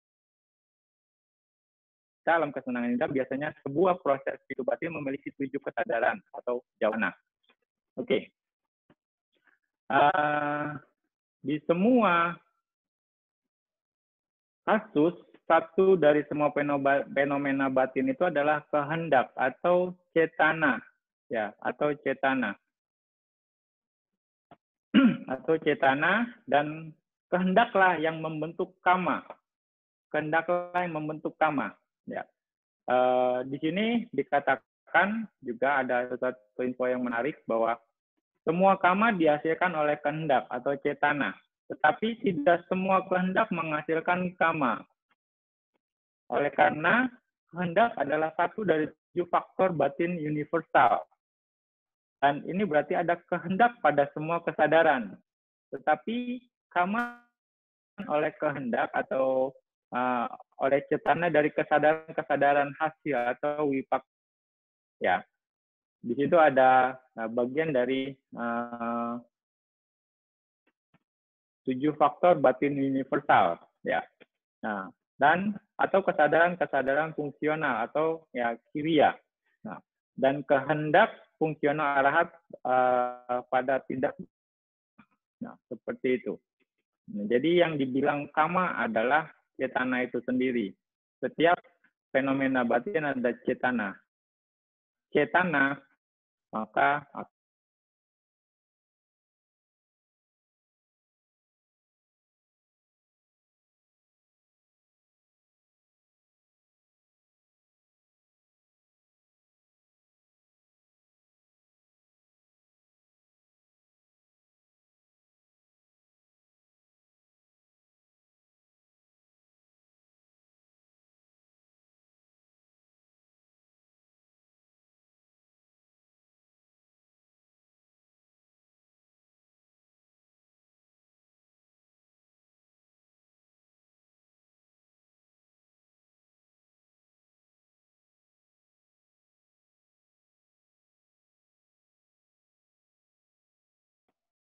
kita, alam kesenangan kita, biasanya sebuah proses pintu batin memiliki 7 kesadaran atau jawana. Oke. Di semua kasus, satu dari semua fenomena batin itu adalah kehendak atau cetana, ya, atau cetana. Atau cetana, dan kehendaklah yang membentuk kama. Kehendaklah yang membentuk kama, ya. Di sini dikatakan juga ada satu info yang menarik bahwa semua kama dihasilkan oleh kehendak atau cetana, tetapi tidak semua kehendak menghasilkan kama. Oleh karena kehendak adalah satu dari 7 faktor batin universal. Dan ini berarti ada kehendak pada semua kesadaran. Tetapi kama oleh kehendak atau oleh cetana dari kesadaran-kesadaran hasil atau wipak. Ya, di situ ada bagian dari 7 faktor batin universal, ya. Nah, dan atau kesadaran-kesadaran fungsional atau ya kiriya. Nah, dan kehendak fungsional arahat pada tindak. Nah, seperti itu. Nah, jadi yang dibilang kama adalah cetana itu sendiri. Setiap fenomena batin ada cetana. Cetana, maka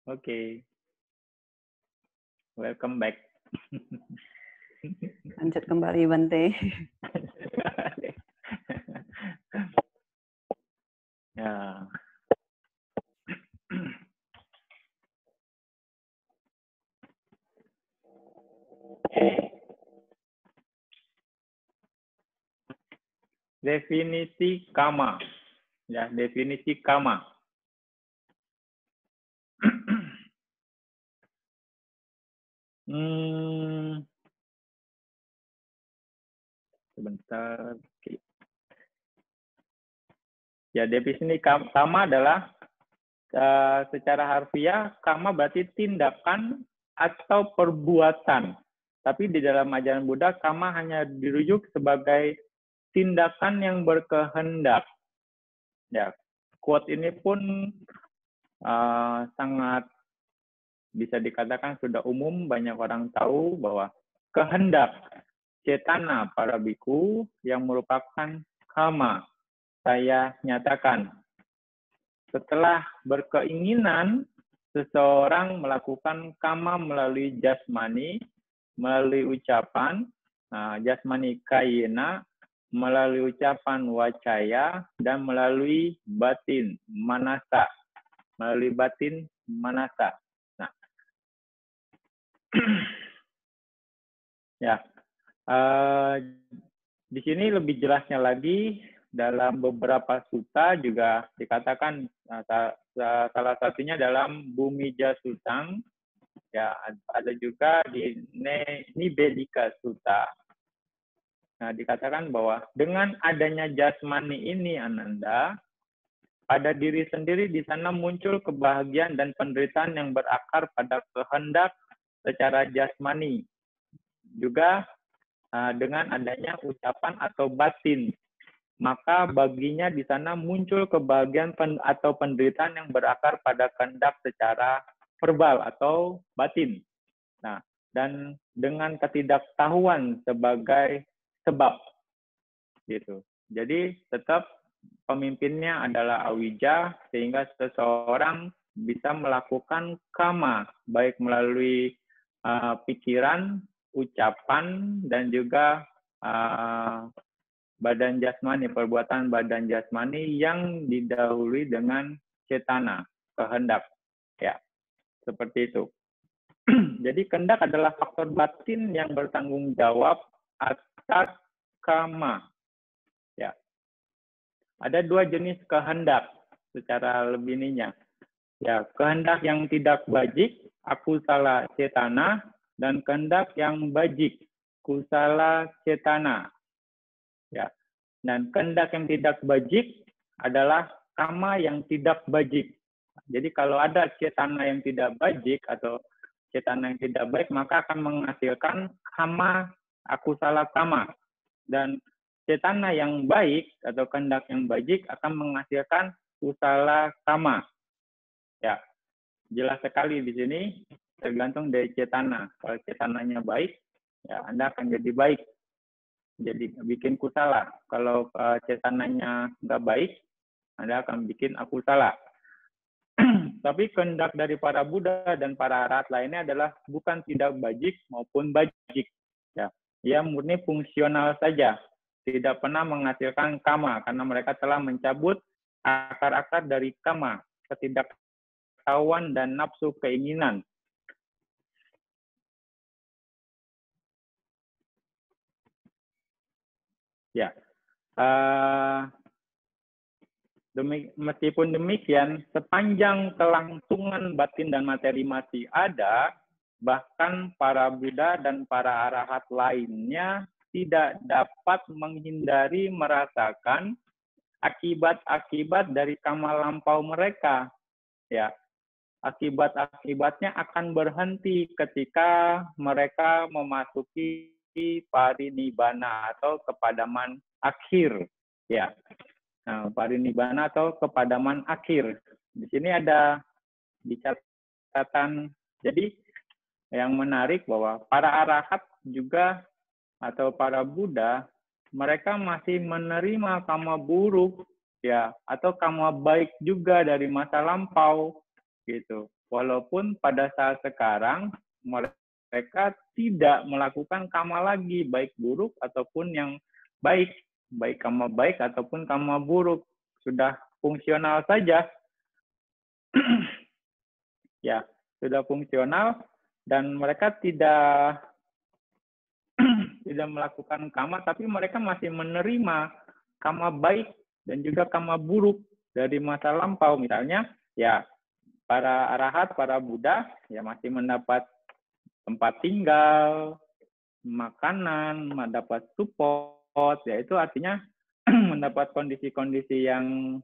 oke. Welcome back. Lanjut kembali, Bante. Ya. Definisi kama. Ya, definisi kama. Sebentar. Oke. Ya, definisi kama adalah secara harfiah, kama berarti tindakan atau perbuatan. Tapi di dalam ajaran Buddha, kama hanya dirujuk sebagai tindakan yang berkehendak. Ya, quote ini pun sangat bisa dikatakan sudah umum, banyak orang tahu bahwa kehendak cetana para biku yang merupakan kama. Saya nyatakan, setelah berkeinginan, seseorang melakukan kama melalui jasmani, melalui ucapan, jasmani kayena, melalui ucapan wacaya, dan melalui batin manasa. Melalui batin manasa. Nah, ya, di sini lebih jelasnya lagi dalam beberapa sutta juga dikatakan, salah satunya dalam Bhumija Sutang, ya ada juga di Nibedika Sutta. Nah, dikatakan bahwa dengan adanya jasmani ini, Ananda, pada diri sendiri di sana muncul kebahagiaan dan penderitaan yang berakar pada kehendak secara jasmani. Juga dengan adanya ucapan atau batin, maka baginya di sana muncul kebahagiaan atau penderitaan yang berakar pada kehendak secara verbal atau batin. Nah, dan dengan ketidaktahuan sebagai sebab, gitu. Jadi tetap pemimpinnya adalah awija, sehingga seseorang bisa melakukan kama, baik melalui pikiran, ucapan, dan juga badan jasmani, perbuatan badan jasmani yang didahului dengan cetana, kehendak. Ya, seperti itu. Jadi kehendak adalah faktor batin yang bertanggung jawab atas kama. Ya. Ada dua jenis kehendak secara lebih ininya. Ya, kehendak yang tidak bajik, akusala cetana, dan kehendak yang bajik, kusala cetana. Ya. Dan kehendak yang tidak bajik adalah kama yang tidak bajik. Jadi kalau ada cetana yang tidak bajik atau cetana yang tidak baik, maka akan menghasilkan kama, akusala kama. Dan cetana yang baik atau kehendak yang bajik akan menghasilkan kusala kama. Ya, jelas sekali di sini tergantung dari cetana. Kalau cetananya baik, ya Anda akan jadi baik. Jadi bikin kusala. Kalau cetananya nggak baik, Anda akan bikin akusala. Tapi kehendak dari para Buddha dan para arahat lainnya adalah bukan tidak bajik maupun bajik. Ya, ia murni fungsional saja, tidak pernah menghasilkan kama karena mereka telah mencabut akar-akar dari kama, ketidaktahuan dan nafsu keinginan. Ya, meskipun demikian, sepanjang kelangsungan batin dan materi masih ada, bahkan para Buddha dan para arahat lainnya tidak dapat menghindari merasakan akibat-akibat dari kama lampau mereka. Ya, akibat-akibatnya akan berhenti ketika mereka memasuki parinibbana atau kepadaman akhir. Ya, nah, parinibbana atau kepadaman akhir. Di sini ada di catatan. Jadi yang menarik bahwa para arahat juga atau para Buddha, mereka masih menerima kama buruk ya atau kama baik juga dari masa lampau gitu. Walaupun pada saat sekarang mereka tidak melakukan kama lagi, baik buruk ataupun yang baik, baik kama baik ataupun kama buruk, sudah fungsional saja. Ya, sudah fungsional dan mereka tidak melakukan kama, tapi mereka masih menerima kama baik dan juga kama buruk dari masa lampau. Misalnya, ya para arahat, para Buddha, ya masih mendapat tempat tinggal, makanan, mendapat support, ya itu artinya mendapat kondisi-kondisi yang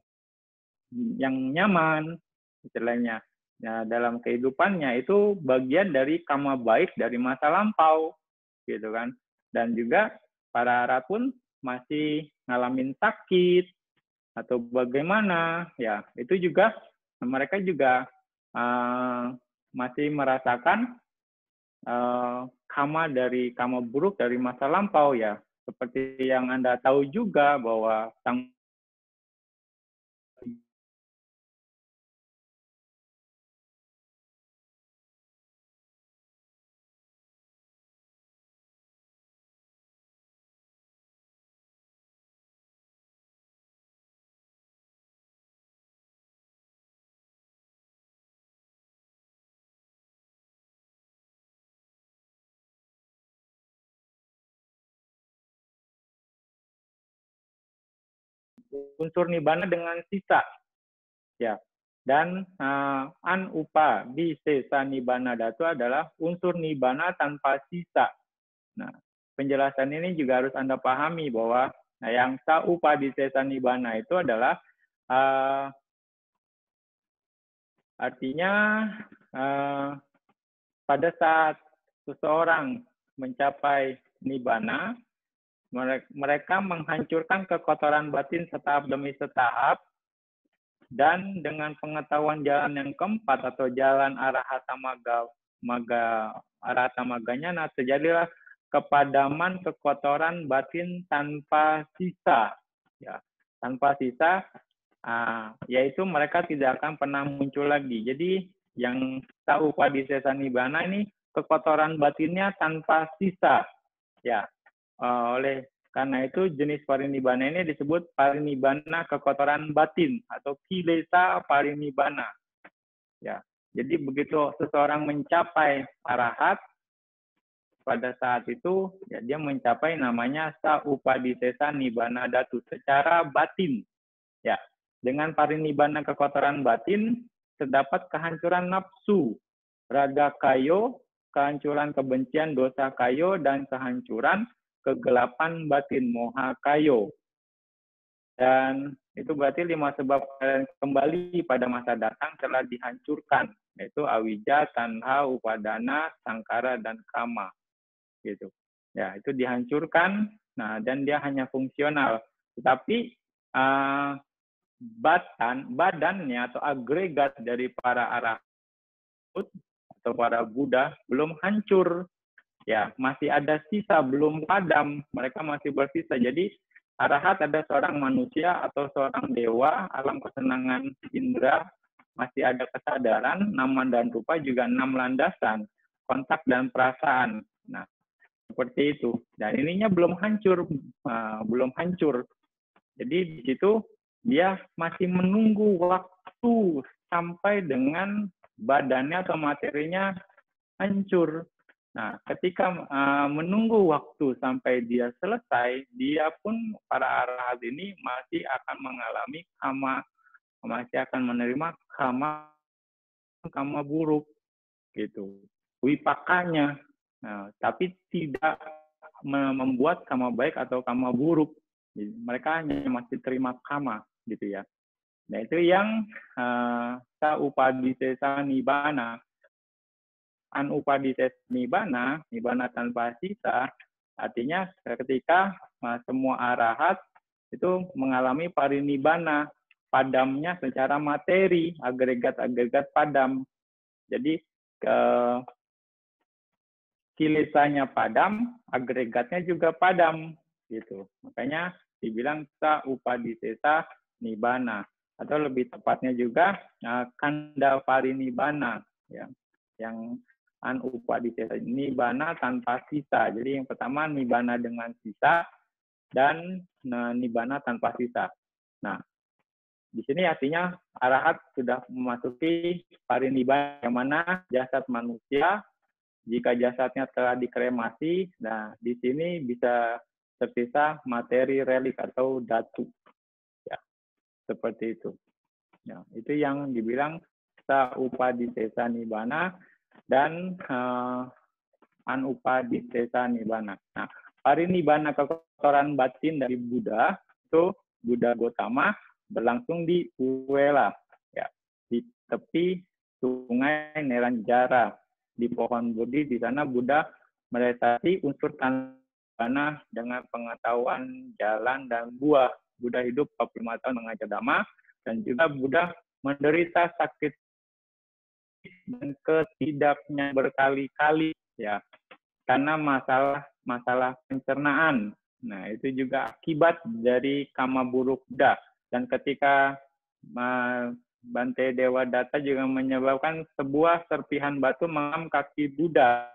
nyaman, istilahnya. Ya, dalam kehidupannya itu bagian dari kama baik dari masa lampau, gitu kan. Dan juga para arahat pun masih ngalamin sakit atau bagaimana, ya itu juga mereka juga masih merasakan kama buruk dari masa lampau ya. Seperti yang Anda tahu juga bahwa unsur nibbana dengan sisa. Ya. Dan anupa disesa nibbana dhatu adalah unsur nibbana tanpa sisa. Nah, penjelasan ini juga harus Anda pahami bahwa yang saupa disesa nibbana itu adalah artinya pada saat seseorang mencapai nibbana, mereka menghancurkan kekotoran batin setahap demi setahap, dan dengan pengetahuan jalan yang keempat atau jalan arahata maganya, nah terjadilah kepadaman kekotoran batin tanpa sisa, ya, tanpa sisa, yaitu mereka tidak akan pernah muncul lagi. Jadi yang saupa disesa nibbana ini kekotoran batinnya tanpa sisa, ya. Oleh karena itu jenis parinibbana ini disebut parinibbana kekotoran batin atau kilesa parinibbana. Ya, jadi begitu seseorang mencapai arahat, pada saat itu ya, dia mencapai namanya saupa disesa nibbana dhatu secara batin. Ya, dengan parinibbana kekotoran batin terdapat kehancuran nafsu, raga kayo, kehancuran kebencian dosa kayo, dan kehancuran kegelapan batin moha kayo. Dan itu berarti 5 sebab kembali pada masa datang telah dihancurkan, yaitu awija, tanha, upadana, sangkara, dan kama. Gitu. Ya, itu dihancurkan. Nah, dan dia hanya fungsional. Tetapi badannya atau agregat dari para arahut atau para Buddha belum hancur. Ya, masih ada sisa, belum padam. Mereka masih bersisa. Jadi, arahat ada seorang manusia atau seorang dewa, alam kesenangan indera, masih ada kesadaran, nama dan rupa, juga 6 landasan, kontak dan perasaan. Nah, seperti itu. Dan ininya belum hancur. Jadi, di situ dia masih menunggu waktu sampai dengan badannya atau materinya hancur. Nah, ketika menunggu waktu sampai dia selesai, dia pun para arahat ini masih akan mengalami kama, masih akan menerima kama buruk, gitu. Wipakanya, tapi tidak membuat kama baik atau kama buruk. Jadi, mereka hanya masih terima kama, gitu ya. Nah, itu yang saupa disesa nibbana. Anupa disesa nibbana, nibbana tanpa sisa, artinya ketika semua arahat itu mengalami parinibbana, padamnya secara materi, agregat-agregat padam. Jadi kilesanya padam, agregatnya juga padam, gitu. Makanya dibilang saupa disesa nibbana, atau lebih tepatnya juga kanda parinibbana, ya, yang anupa disesa nibbana tanpa sisa. Jadi yang pertama nibbana dengan sisa dan nibbana tanpa sisa. Nah, di sini artinya arahat sudah memasuki parinibbana, yang mana jasad manusia, jika jasadnya telah dikremasi, nah di sini bisa tersisa materi relik atau datu. Ya, seperti itu. Ya, itu yang dibilang saupa disesa nibbana dan anupa disesa nibbana. Nah, parinibbana kekotoran batin dari Buddha itu Buddha Gotama berlangsung di Uwela, ya, di tepi sungai Neranjara, di pohon Bodhi. Di sana Buddha merealisasi unsur tanah dengan pengetahuan jalan dan buah. Buddha hidup 45 tahun mengajar Dhamma, dan juga Buddha menderita sakit dan ketidaknya berkali-kali, ya, karena masalah pencernaan. Nah, itu juga akibat dari kama buruk Buddha. Dan ketika Bante Dewa Datta juga menyebabkan sebuah serpihan batu mengenai kaki Buddha.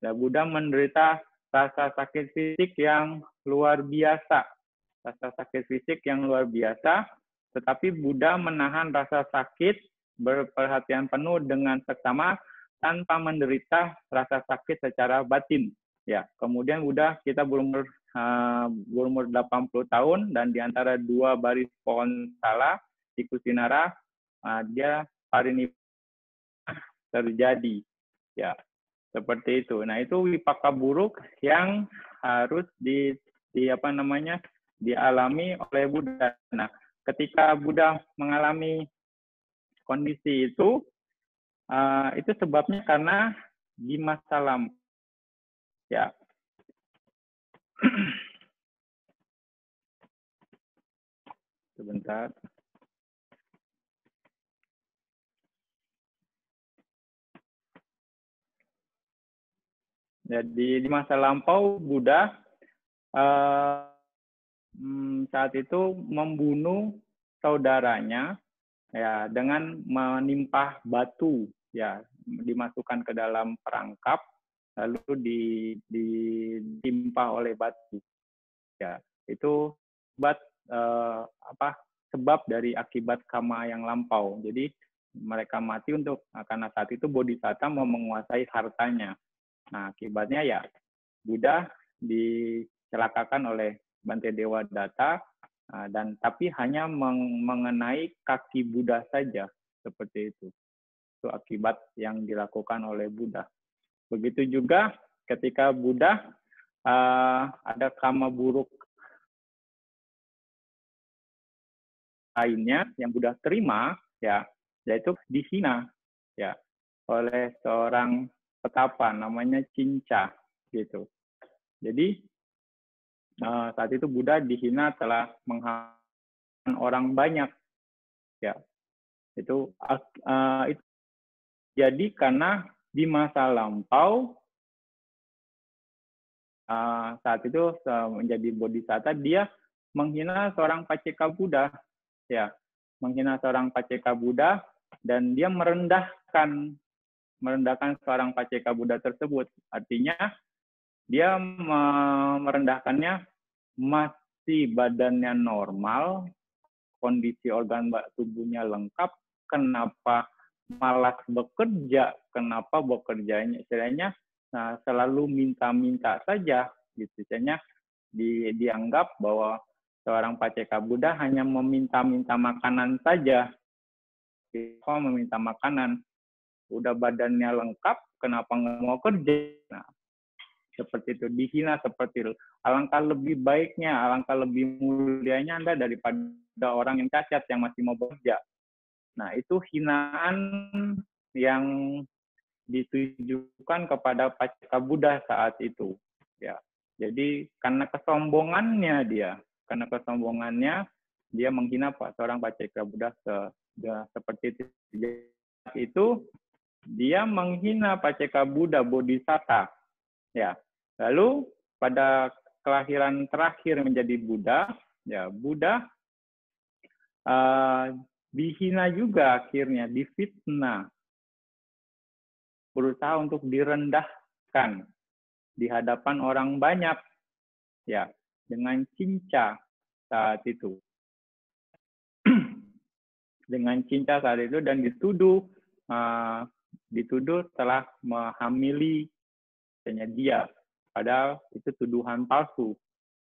Dan Buddha menderita rasa sakit fisik yang luar biasa. Tetapi Buddha menahan rasa sakit, berperhatian penuh dengan seksama tanpa menderita rasa sakit secara batin. Ya, kemudian kita belum berumur 80 tahun dan di antara dua baris pohon salah di Kusinara dia parinibbana terjadi. Ya, seperti itu. Nah, itu wipaka buruk yang harus dialami oleh Buddha. Nah, ketika Buddha mengalami kondisi itu sebabnya karena di masa lampau. Ya. Sebentar. Jadi di masa lampau Buddha saat itu membunuh saudaranya ya dengan menimpah batu ya, dimasukkan ke dalam perangkap lalu ditimpa oleh batu ya. Itu sebab dari akibat karma yang lampau. Jadi mereka mati karena saat itu Bodhisatta mau menguasai hartanya. Nah, akibatnya ya Buddha dicelakakan oleh Bante Dewa Datta, tapi hanya mengenai kaki Buddha saja, seperti itu. Itu akibat yang dilakukan oleh Buddha. Begitu juga ketika Buddha ada karma buruk lainnya yang Buddha terima, ya, yaitu dihina, ya, oleh seorang petapa namanya Cinca gitu. Jadi saat itu Buddha dihina telah menghalangi orang banyak, ya. Itu jadi karena di masa lampau saat itu menjadi bodhisatta dia menghina seorang Paceka Buddha, ya, menghina seorang Paceka Buddha dan dia merendahkan seorang Paceka Buddha tersebut. Artinya dia merendahkannya masih badannya normal, kondisi organ tubuhnya lengkap, kenapa malas bekerja, kenapa bekerjanya istilahnya selalu minta-minta saja, gitu. Istilahnya dianggap bahwa seorang Paceka Buddha hanya meminta-minta makanan saja, meminta makanan, udah badannya lengkap, kenapa nggak mau kerja? Nah, seperti itu, dihina seperti itu. Alangkah lebih baiknya, alangkah lebih mulianya Anda daripada orang yang cacat yang masih mau bekerja. Nah, itu hinaan yang ditujukan kepada Paceka Buddha saat itu. Ya, jadi karena kesombongannya dia menghina seorang Paceka Buddha seperti itu. Itu dia menghina Paceka Buddha Bodhisatta. Ya, lalu pada kelahiran terakhir menjadi Buddha, ya Buddha dihina juga akhirnya, difitnah, berusaha untuk direndahkan di hadapan orang banyak, ya, dengan Cinca saat itu. Dengan Cinca saat itu dan dituduh telah menghamili dia, padahal itu tuduhan palsu.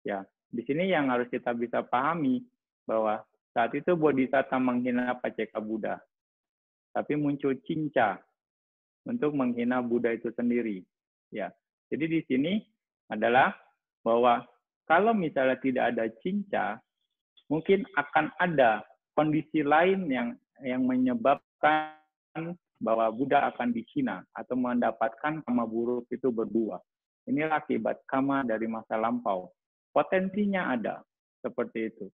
Ya, di sini yang harus kita bisa pahami bahwa saat itu Bodhisatta menghina Paceka Buddha, tapi muncul Cinca untuk menghina Buddha itu sendiri. Ya, jadi di sini adalah bahwa kalau misalnya tidak ada Cinca, mungkin akan ada kondisi lain yang menyebabkan bahwa Buddha akan dihina atau mendapatkan karma buruk itu berdua. Inilah akibat karma dari masa lampau. Potensinya ada seperti itu.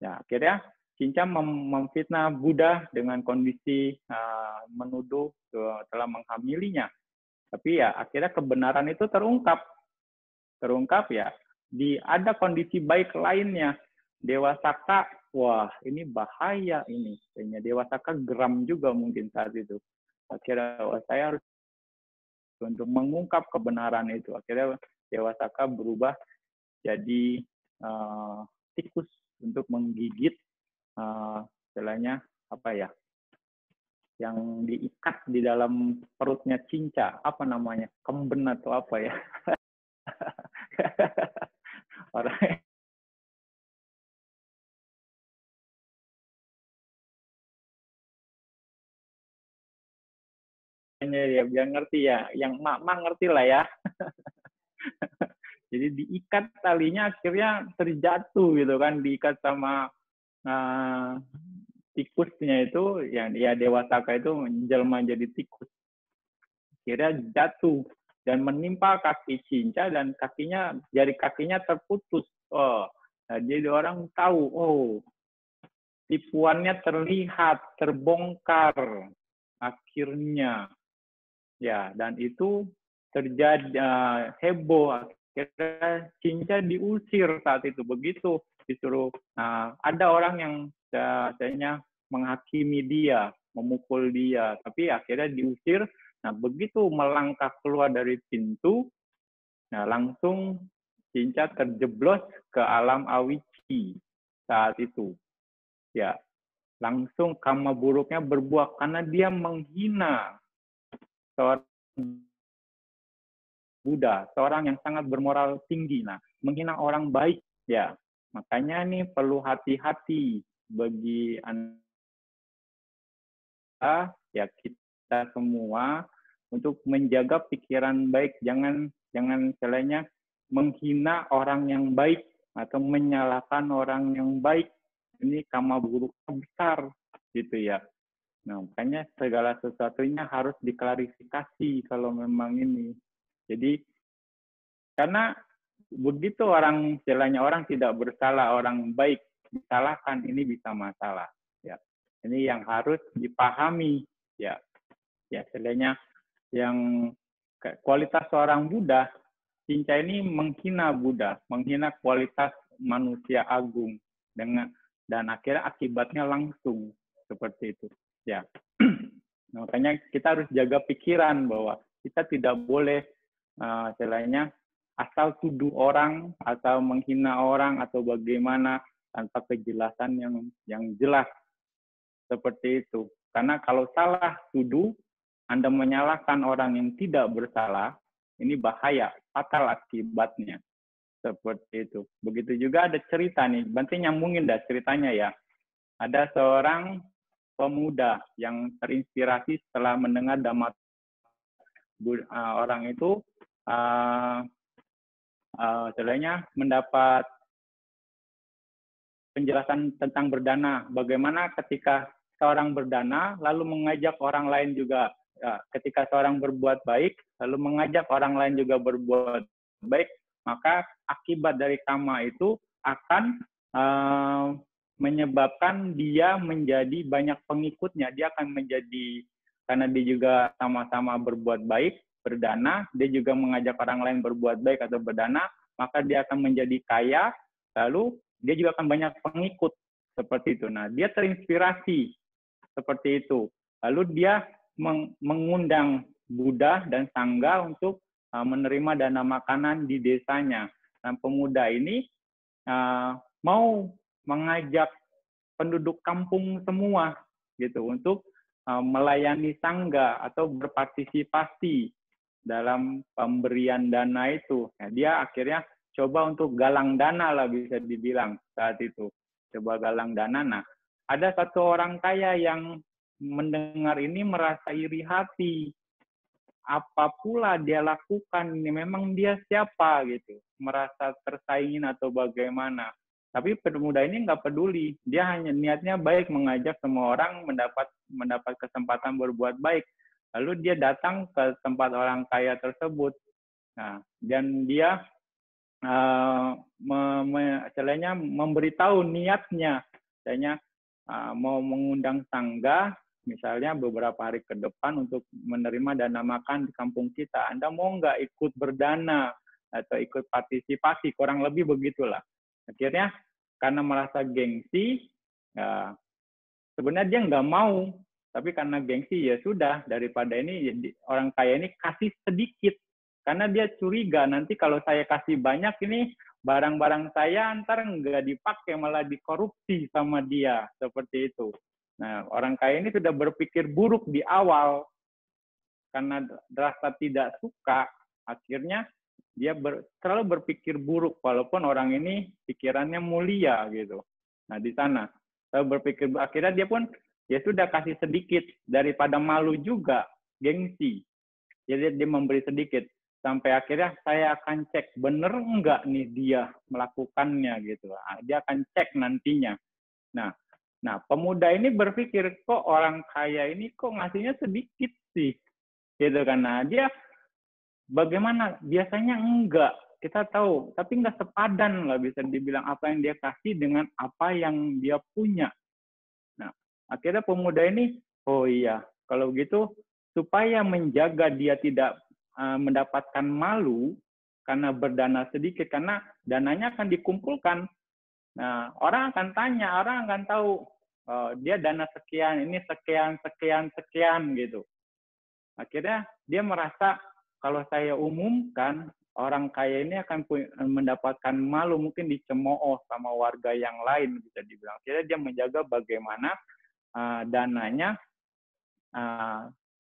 Ya, akhirnya Cinca memfitnah Buddha dengan kondisi menuduh telah menghamilinya. Tapi ya akhirnya kebenaran itu terungkap. Terungkap ya. Ada kondisi baik lainnya. Dewa Saka, wah ini bahaya ini. Kayaknya Dewa Saka geram juga mungkin saat itu. Akhirnya saya harus untuk mengungkap kebenaran itu. Akhirnya Dewa Saka berubah jadi tikus untuk menggigit istilahnya apa ya, yang diikat di dalam perutnya Cinca, apa namanya, kemben atau apa ya. Orang ya biar ngerti ya, yang mak-mak ngerti lah ya. Jadi diikat talinya akhirnya terjatuh gitu kan, diikat sama tikusnya itu, yang ya Dewa Saka itu menjelma jadi tikus. Akhirnya jatuh dan menimpa kaki Cinca dan jari kakinya terputus. Oh, nah, jadi orang tahu, oh tipuannya terlihat, terbongkar akhirnya. Ya, dan itu terjadi heboh. Akhirnya Cinca diusir saat itu. Begitu disuruh, ada orang yang katanya menghakimi dia, memukul dia, tapi akhirnya diusir. Nah, begitu melangkah keluar dari pintu, nah langsung Cinca terjeblos ke alam awici saat itu. Ya, langsung karma buruknya berbuah karena dia menghina seorang Buddha, seorang yang sangat bermoral tinggi. Nah, menghina orang baik, ya. Makanya nih perlu hati-hati bagi Anda, ya kita semua untuk menjaga pikiran baik. Jangan istilahnya menghina orang yang baik atau menyalahkan orang yang baik. Ini karma buruknya besar, gitu ya. Nah, makanya segala sesuatunya harus diklarifikasi kalau memang ini. Jadi, karena begitu orang, istilahnya orang tidak bersalah, orang baik disalahkan, ini bisa masalah. Ya, ini yang harus dipahami. Ya, istilahnya yang kualitas seorang Buddha, Cinca ini menghina Buddha, menghina kualitas manusia agung dan akhirnya akibatnya langsung seperti itu. Ya, makanya kita harus jaga pikiran bahwa kita tidak boleh istilahnya asal tuduh orang atau menghina orang atau bagaimana tanpa kejelasan yang jelas seperti itu. Karena kalau salah tuduh, Anda menyalahkan orang yang tidak bersalah, ini bahaya, fatal akibatnya. Seperti itu. Begitu juga ada cerita nih, Bante nyambungin dah ceritanya ya. Ada seorang pemuda yang terinspirasi setelah mendengar Dhamma. Orang itu istilahnya mendapat penjelasan tentang berdana. Bagaimana ketika seorang berdana lalu mengajak orang lain juga, ketika seorang berbuat baik lalu mengajak orang lain juga berbuat baik, maka akibat dari karma itu akan menyebabkan dia menjadi banyak pengikutnya. Dia akan menjadi, karena dia juga sama-sama berbuat baik, berdana, dia juga mengajak orang lain berbuat baik atau berdana, maka dia akan menjadi kaya, lalu dia juga akan banyak pengikut seperti itu. Nah, dia terinspirasi seperti itu. Lalu dia mengundang Buddha dan Sangga untuk menerima dana makanan di desanya. Dan pemuda ini mau mengajak penduduk kampung semua gitu untuk melayani Sangga atau berpartisipasi dalam pemberian dana itu. Nah, dia akhirnya coba untuk galang dana lah bisa dibilang saat itu. Coba galang dana. Nah, ada satu orang kaya yang mendengar ini merasa iri hati. Apa pula dia lakukan ini, memang dia siapa gitu, merasa tersaingin atau bagaimana. Tapi pemuda ini nggak peduli, dia hanya niatnya baik, mengajak semua orang mendapat kesempatan berbuat baik. Lalu dia datang ke tempat orang kaya tersebut, nah, dan dia istilahnya memberitahu niatnya, istilahnya mau mengundang Sangga, misalnya beberapa hari ke depan untuk menerima dana makan di kampung kita. Anda mau nggak ikut berdana atau ikut partisipasi, kurang lebih begitulah. Akhirnya karena merasa gengsi, ya, sebenarnya dia nggak mau, tapi karena gengsi ya sudah, daripada ini orang kaya ini kasih sedikit, karena dia curiga nanti kalau saya kasih banyak ini barang-barang saya ntar nggak dipakai malah dikorupsi sama dia, seperti itu. Nah, orang kaya ini sudah berpikir buruk di awal karena rasa tidak suka, akhirnya Selalu berpikir buruk walaupun orang ini pikirannya mulia gitu. Nah, di sana selalu berpikir, akhirnya dia pun ya sudah kasih sedikit daripada malu juga, gengsi. Jadi dia memberi sedikit sampai akhirnya saya akan cek bener enggak nih dia melakukannya gitu. Dia akan cek nantinya. Nah, pemuda ini berpikir kok orang kaya ini kok ngasihnya sedikit sih, gitu kan. Nah, dia bagaimana? Biasanya enggak. Kita tahu, tapi enggak sepadan lah bisa dibilang apa yang dia kasih dengan apa yang dia punya. Nah, akhirnya pemuda ini, oh iya, kalau gitu supaya menjaga dia tidak mendapatkan malu karena berdana sedikit, karena dananya akan dikumpulkan. Nah, orang akan tanya, orang akan tahu dia dana sekian, ini sekian, sekian, sekian gitu. Akhirnya dia merasa kalau saya umumkan, orang kaya ini akan mendapatkan malu, mungkin dicemooh sama warga yang lain bisa dibilang. Akhirnya dia menjaga bagaimana dananya,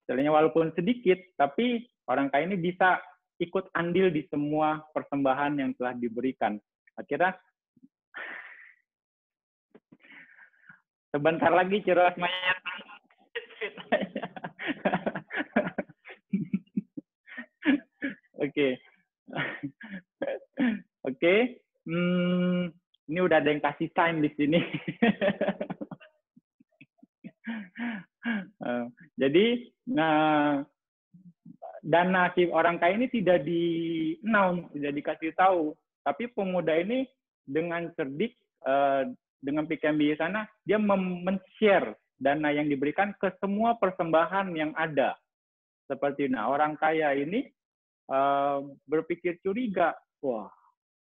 istilahnya walaupun sedikit, tapi orang kaya ini bisa ikut andil di semua persembahan yang telah diberikan. Akhirnya sebentar lagi Ciros Mayat. Oke. Ini udah ada yang kasih sign di sini. Jadi, dana si orang kaya ini tidak di-announce, tidak dikasih tahu. Tapi pemuda ini dengan cerdik, dengan pikiran bijaksana, dia men-share dana yang diberikan ke semua persembahan yang ada. Seperti orang kaya ini berpikir curiga, wah,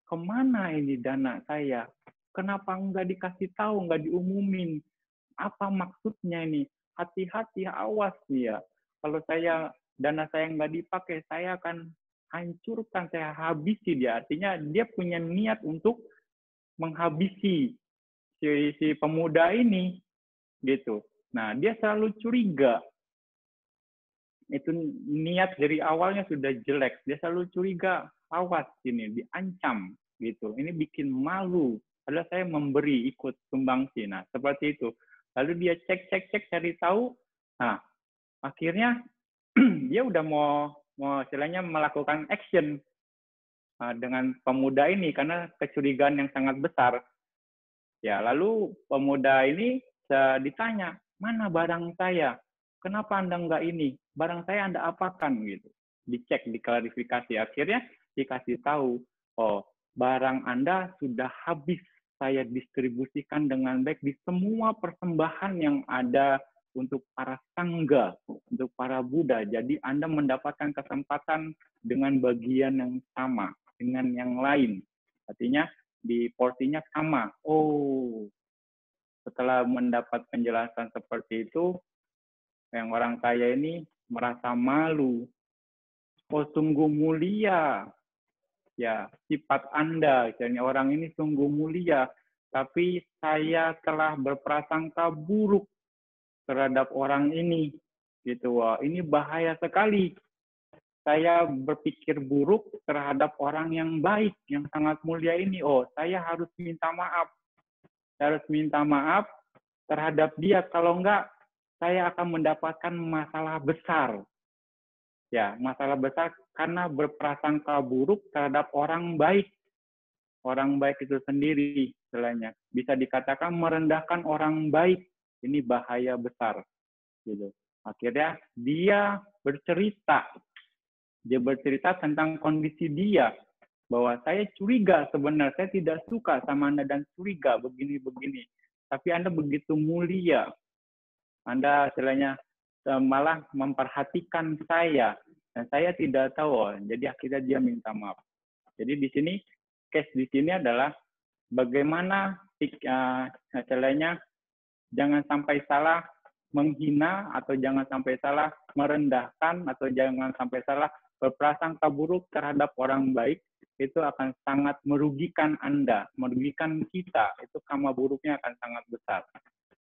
kemana ini dana saya? Kenapa nggak dikasih tahu, nggak diumumin? Apa maksudnya ini? Hati-hati, awas nih ya. Kalau dana saya nggak dipakai, saya akan hancurkan, saya habisi dia. Artinya dia punya niat untuk menghabisi si pemuda ini, gitu. Nah, dia selalu curiga. Itu niat dari awalnya sudah jelek. Dia selalu curiga, awas ini, diancam, gitu. Ini bikin malu. Padahal saya memberi, ikut sumbangsi. Nah, seperti itu. Lalu dia cek, cari tahu. Nah, akhirnya dia udah mau istilahnya melakukan action dengan pemuda ini karena kecurigaan yang sangat besar. Ya, lalu pemuda ini ditanya, mana barang saya? Kenapa Anda enggak ini? Barang saya Anda apakan gitu. Dicek, diklarifikasi. Akhirnya dikasih tahu, oh, barang Anda sudah habis saya distribusikan dengan baik di semua persembahan yang ada untuk para sangga, untuk para Buddha. Jadi Anda mendapatkan kesempatan dengan bagian yang sama, dengan yang lain. Artinya di porsinya sama. Oh, setelah mendapat penjelasan seperti itu, yang orang kaya ini merasa malu. Oh, sungguh mulia. Ya, sifat Anda, misalnya orang ini sungguh mulia, tapi saya telah berprasangka buruk terhadap orang ini. Gitu, wah, ini bahaya sekali. Saya berpikir buruk terhadap orang yang baik, yang sangat mulia ini. Oh, saya harus minta maaf. Saya harus minta maaf terhadap dia. Kalau enggak, saya akan mendapatkan masalah besar. Ya, masalah besar karena berprasangka buruk terhadap orang baik. Orang baik itu sendiri, istilahnya. Bisa dikatakan merendahkan orang baik. Ini bahaya besar. Gitu. Akhirnya dia bercerita. Dia bercerita tentang kondisi dia. Bahwa saya curiga sebenarnya, saya tidak suka sama Anda dan curiga begini-begini. Tapi Anda begitu mulia. Anda istilahnya malah memperhatikan saya. Dan saya tidak tahu. Jadi akhirnya dia minta maaf. Jadi di sini, case di sini adalah bagaimana istilahnya jangan sampai salah menghina atau jangan sampai salah merendahkan atau jangan sampai salah berprasangka buruk terhadap orang baik. Itu akan sangat merugikan Anda, merugikan kita. Itu karma buruknya akan sangat besar.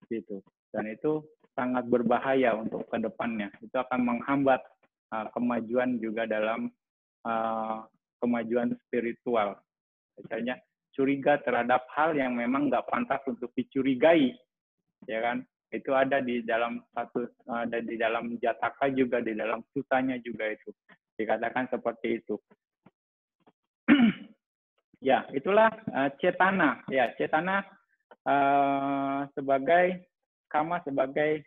Gitu. Dan itu sangat berbahaya untuk ke depannya. Itu akan menghambat kemajuan juga dalam kemajuan spiritual. Misalnya curiga terhadap hal yang memang nggak pantas untuk dicurigai, ya kan? Itu ada di dalam ada di dalam Jataka juga, di dalam sutanya juga itu dikatakan seperti itu. Ya, itulah cetana. Ya, cetana sebagai kama sebagai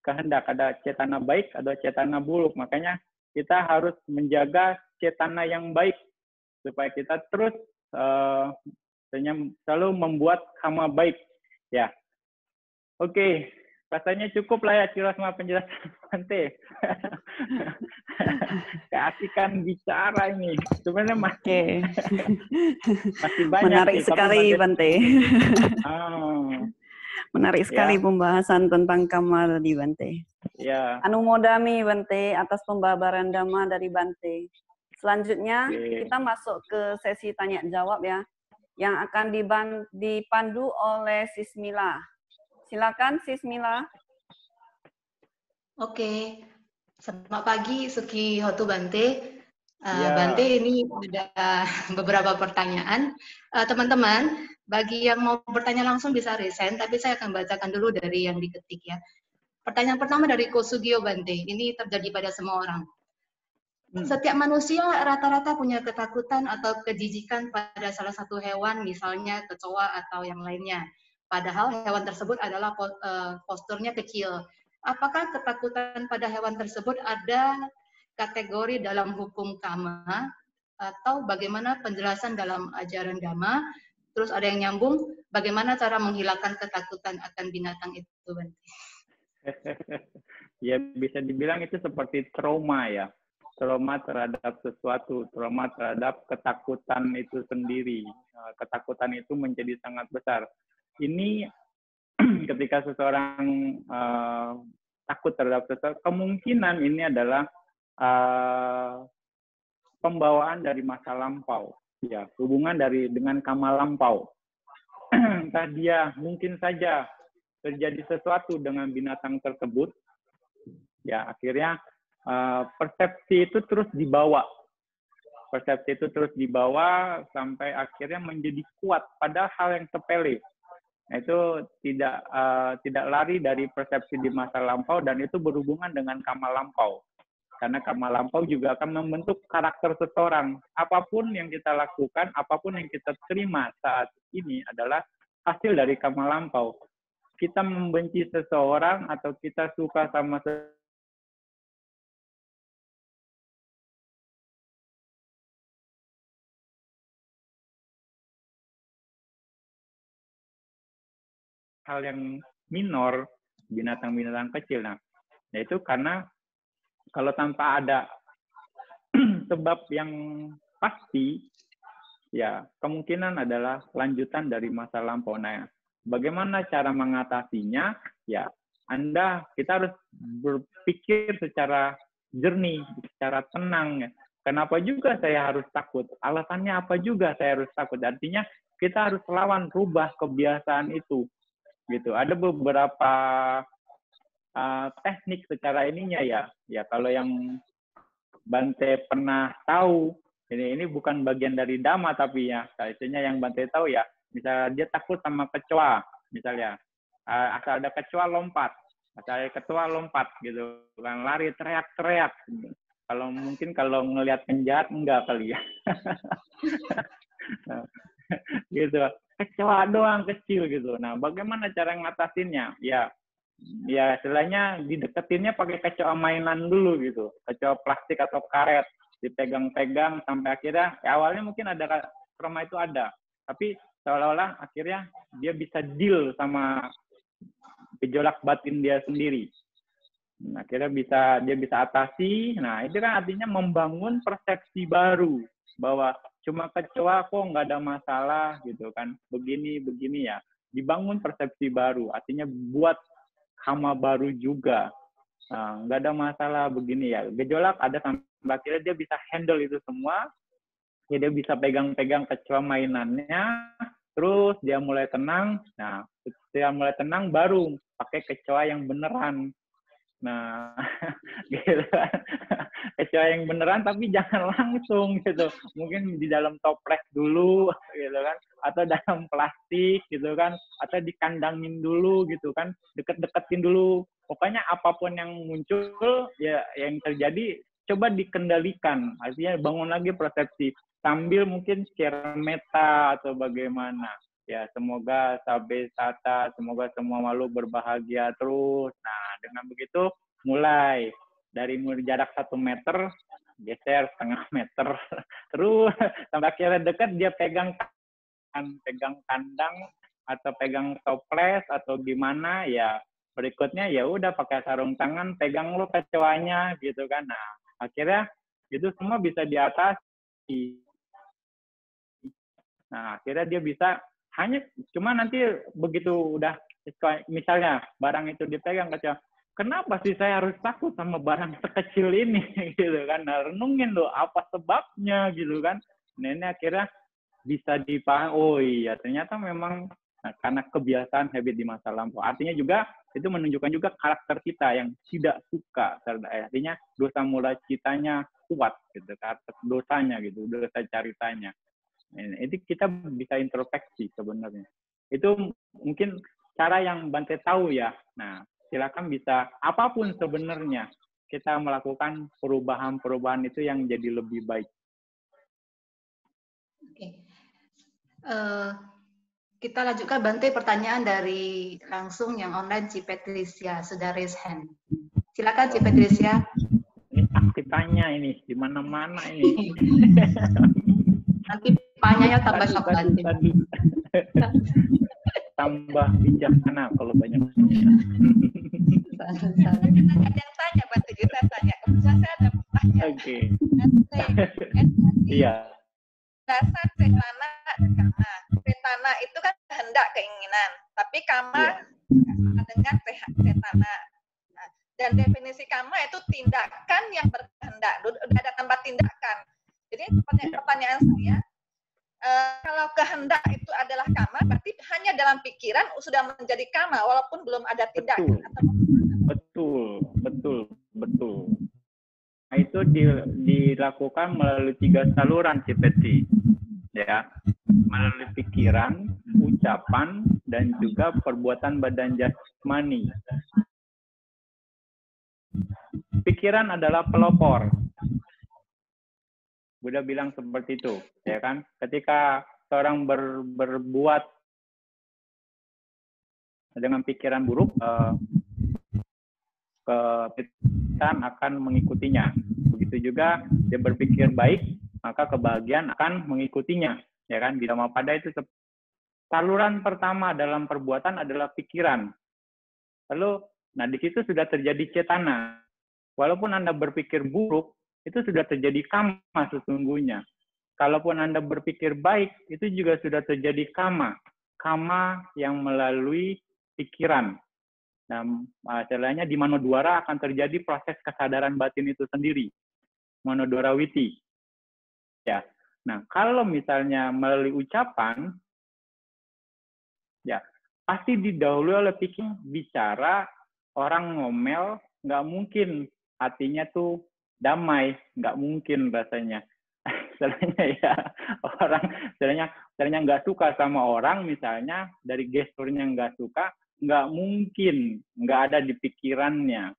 kehendak. Ada cetana baik, ada cetana buruk. Makanya kita harus menjaga cetana yang baik supaya kita terus selalu membuat kama baik. Ya, oke. Rasanya cukup lah ya Cirosma penjelasan Bante. Keasikan bicara ini. Sebenarnya masih banyak. Menarik sekali Bante. Menarik sekali pembahasan tentang kama tadi Bante. Ya. Anumodami Bante atas pembabaran Dhamma dari Bante. Selanjutnya kita masuk ke sesi tanya jawab ya, yang akan dipandu oleh Sismila. Silakan Sismila. Oke, selamat pagi Suki Hotu Bante. Bante, ini ada beberapa pertanyaan. Teman-teman, bagi yang mau bertanya langsung bisa raise hand, tapi saya akan bacakan dulu dari yang diketik ya. Pertanyaan pertama dari Kosugio Bante, ini terjadi pada semua orang. Setiap manusia rata-rata punya ketakutan atau kejijikan pada salah satu hewan, misalnya kecoa atau yang lainnya. Padahal hewan tersebut adalah posturnya kecil. Apakah ketakutan pada hewan tersebut ada kategori dalam hukum kama, atau bagaimana penjelasan dalam ajaran Dhamma? Terus ada yang nyambung, bagaimana cara menghilangkan ketakutan akan binatang itu, Bante? Ya, bisa dibilang itu seperti trauma ya. Trauma terhadap sesuatu, trauma terhadap ketakutan itu sendiri. Ketakutan itu menjadi sangat besar. Ini ketika seseorang takut terhadap sesuatu, kemungkinan ini adalah pembawaan dari masa lampau, ya, hubungan dengan kama lampau. Entah dia mungkin saja terjadi sesuatu dengan binatang tersebut, ya akhirnya persepsi itu terus dibawa. Persepsi itu terus dibawa sampai akhirnya menjadi kuat pada hal yang sepele. Itu tidak lari dari persepsi di masa lampau, dan itu berhubungan dengan kama lampau. Karena kama lampau juga akan membentuk karakter seseorang. Apapun yang kita lakukan, apapun yang kita terima saat ini adalah hasil dari kama lampau. Kita membenci seseorang atau kita suka sama hal yang minor, binatang-binatang kecil. Nah, itu karena kalau tanpa ada sebab yang pasti, ya kemungkinan adalah lanjutan dari masa lampau. Nah, bagaimana cara mengatasinya? Ya, kita harus berpikir secara jernih, secara tenang. Ya. Kenapa juga saya harus takut? Alasannya apa juga saya harus takut? Artinya kita harus lawan, rubah kebiasaan itu. Gitu. Ada beberapa teknik secara ininya ya. Ya kalau yang Bante pernah tahu, ini bukan bagian dari Dhamma tapi ya, kayaknya yang Bante tahu ya. Misalnya dia takut sama kecoa, misalnya asal ada kecoa lompat, gitu kan, lari teriak-teriak. Kalau mungkin kalau ngelihat penjahat enggak kali ya. Gitu. Kecoa doang kecil gitu. Nah, bagaimana cara ngatasinnya? Ya istilahnya dideketinnya pakai kecoa mainan dulu gitu. Kecoa plastik atau karet, dipegang-pegang sampai akhirnya awalnya mungkin ada trauma itu ada, tapi seolah-olah akhirnya dia bisa deal sama gejolak batin dia sendiri. Nah, akhirnya dia bisa atasi. Nah, itu kan artinya membangun persepsi baru bahwa cuma kecoa kok nggak ada masalah gitu kan, begini ya, dibangun persepsi baru, artinya buat kama baru juga, nggak ada masalah begini ya, gejolak ada sampai akhirnya dia bisa handle itu semua, ya dia bisa pegang-pegang kecoa mainannya, terus dia mulai tenang. Nah, dia mulai tenang baru pakai kecoa yang beneran. Nah, gitu kan. Kecuali yang beneran tapi jangan langsung gitu. Mungkin di dalam toples dulu gitu kan, atau dalam plastik gitu kan, atau dikandangin dulu gitu kan, deket-deketin dulu. Pokoknya apapun yang muncul ya yang terjadi coba dikendalikan. Artinya bangun lagi persepsi sambil mungkin share meta atau bagaimana. Ya, semoga sabe sata, semoga semua makhluk berbahagia terus. Nah, dengan begitu mulai dari jarak 1 meter, geser setengah meter, terus sampai akhirnya dekat dia pegang kandang atau pegang toples atau gimana ya. Berikutnya ya udah pakai sarung tangan, pegang lo kecoanya gitu kan. Nah, akhirnya itu semua bisa diatasi. Nah, akhirnya dia bisa hanya cuma nanti begitu udah misalnya barang itu dipegang kaca, kenapa sih saya harus takut sama barang sekecil ini gitu kan? Nah, renungin loh apa sebabnya gitu kan. Nah, ini akhirnya bisa dipahami, oh iya ternyata memang karena kebiasaan habit di masa lampau. Artinya juga itu menunjukkan juga karakter kita yang tidak suka, artinya dosa mula citanya kuat gitu, karakter dosanya gitu, dosa caritanya. Itu kita bisa introspeksi sebenarnya. Itu mungkin cara yang Bante tahu ya. Nah, silakan bisa apapun sebenarnya kita melakukan perubahan-perubahan itu yang jadi lebih baik. Oke. Kita lanjutkan Bante pertanyaan dari langsung yang online Ci Patricia, sudah raise hand. Silakan Ci Patricia. Ini aktifannya ini di mana-mana ini. Nanti tanyanya tambah shock Bante. Tambah bijaksana kalau banyak. Ada yang tanya, Bante kita tanya. Kebetulan saya ada pertanyaan. Oke. Iya. Dasar cetana dan kama. Cetana itu kan kehendak, keinginan. Tapi kama dengan cetana. Nah, dan definisi kama itu tindakan yang berkehendak. Udah ada tambah tindakan. Jadi pertanyaan saya, kalau kehendak itu adalah kama, berarti hanya dalam pikiran sudah menjadi kama, walaupun belum ada tindakan. Betul. Nah, itu dilakukan melalui 3 saluran CPT, ya, melalui pikiran, ucapan, dan juga perbuatan badan jasmani. Pikiran adalah pelopor. Buddha bilang seperti itu, ya kan? Ketika seorang berbuat dengan pikiran buruk, kepikiran akan mengikutinya. Begitu juga dia berpikir baik, maka kebahagiaan akan mengikutinya, ya kan? Di Dhammapada itu saluran pertama dalam perbuatan adalah pikiran. Lalu, nah di situ sudah terjadi cetana. Walaupun Anda berpikir buruk, itu sudah terjadi kama sesungguhnya. Kalaupun Anda berpikir baik, itu juga sudah terjadi kama. Kama yang melalui pikiran. Nah, istilahnya di Manodwara akan terjadi proses kesadaran batin itu sendiri. Manodwara Witi. Ya. Nah, kalau misalnya melalui ucapan, ya, pasti didahului oleh pikiran. Bicara, orang ngomel, nggak mungkin hatinya tuh damai, nggak mungkin rasanya. Istilahnya ya, orang istilahnya nggak suka sama orang, misalnya dari gesturnya nggak suka, nggak mungkin nggak ada di pikirannya.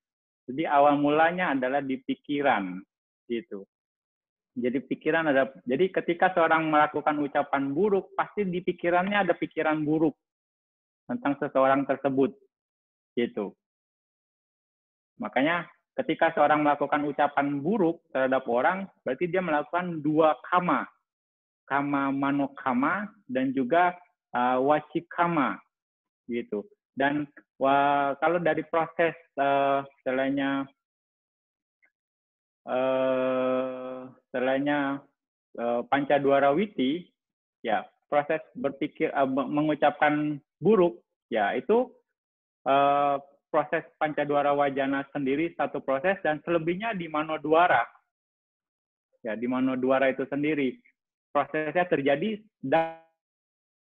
Jadi awal mulanya adalah di pikiran, gitu. Jadi pikiran ada. Jadi ketika seorang melakukan ucapan buruk, pasti di pikirannya ada pikiran buruk tentang seseorang tersebut, gitu. Makanya ketika seorang melakukan ucapan buruk terhadap orang, berarti dia melakukan 2 kama. Kama manokama dan juga wacikama. Gitu. Dan kalau dari proses selainnya Pancadwara Witi, ya proses berpikir mengucapkan buruk, ya itu proses Pancadwara Wajana sendiri satu proses, dan selebihnya di Manodwara. Ya, di Manodwara itu sendiri prosesnya terjadi, dan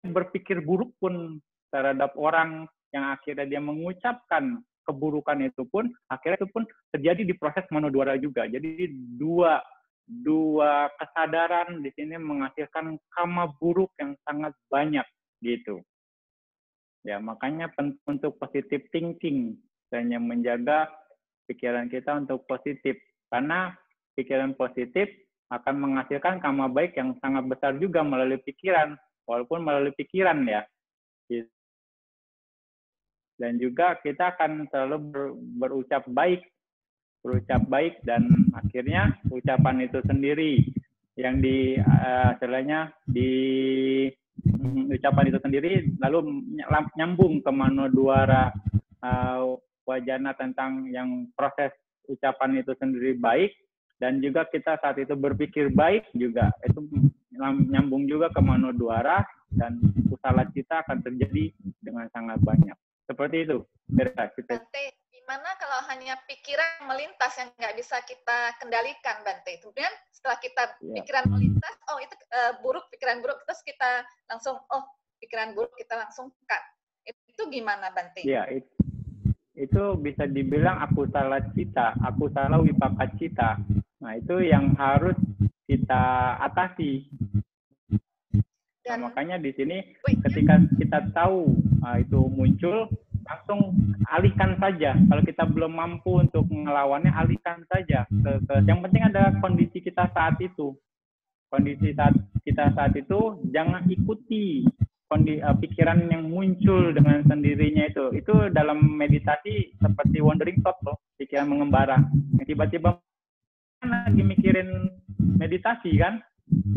berpikir buruk pun terhadap orang yang akhirnya dia mengucapkan keburukan itu pun akhirnya itu pun terjadi di proses manodwara juga. Jadi dua kesadaran di sini menghasilkan karma buruk yang sangat banyak gitu. Ya, makanya penting untuk positive thinking dan yang menjaga pikiran kita untuk positif, karena pikiran positif akan menghasilkan karma baik yang sangat besar juga melalui pikiran, walaupun melalui pikiran ya. Dan juga kita akan selalu berucap baik dan akhirnya ucapan itu sendiri yang istilahnya ucapan itu sendiri lalu nyambung ke manodwara wajana tentang yang proses ucapan itu sendiri baik, dan juga kita saat itu berpikir baik juga itu nyambung juga ke manodwara dan kusala cita akan terjadi dengan sangat banyak. Seperti itu. Bante, gimana kalau hanya pikiran melintas yang nggak bisa kita kendalikan, Bante? Kemudian setelah kita pikiran melintas, oh itu buruk, pikiran buruk, terus kita langsung, oh pikiran buruk kita langsung cut. Itu gimana, Bante? Ya, itu bisa dibilang aku salah cita, aku salah wipaka cita. Nah, itu yang harus kita atasi. Nah, makanya di sini ketika kita tahu itu muncul, langsung alihkan saja. Kalau kita belum mampu untuk melawannya, alihkan saja. Yang penting adalah kondisi kita saat itu. Kondisi kita saat itu, jangan ikuti pikiran yang muncul dengan sendirinya itu. Itu dalam meditasi seperti wandering thought loh, pikiran mengembara. Yang tiba-tiba lagi mikirin meditasi kan,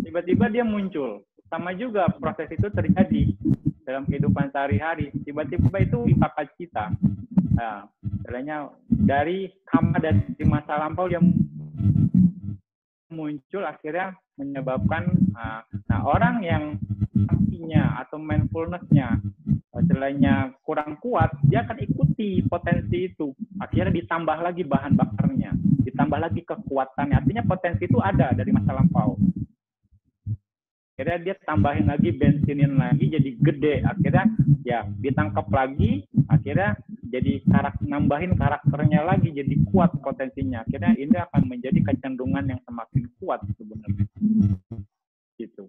tiba-tiba dia muncul. Sama juga proses itu terjadi dalam kehidupan sehari-hari. Tiba-tiba itu wipaka cita. Nah, istilahnya dari karma dari masa lampau yang muncul akhirnya menyebabkan orang yang artinya atau mindfulness-nya istilahnya kurang kuat, dia akan ikuti potensi itu. Akhirnya ditambah lagi bahan bakarnya, ditambah lagi kekuatannya. Artinya potensi itu ada dari masa lampau. Akhirnya dia tambahin lagi, bensinin lagi, jadi gede. Akhirnya ya ditangkap lagi, akhirnya jadi nambahin karakternya lagi, jadi kuat potensinya. Akhirnya ini akan menjadi kecenderungan yang semakin kuat sebenarnya. Gitu.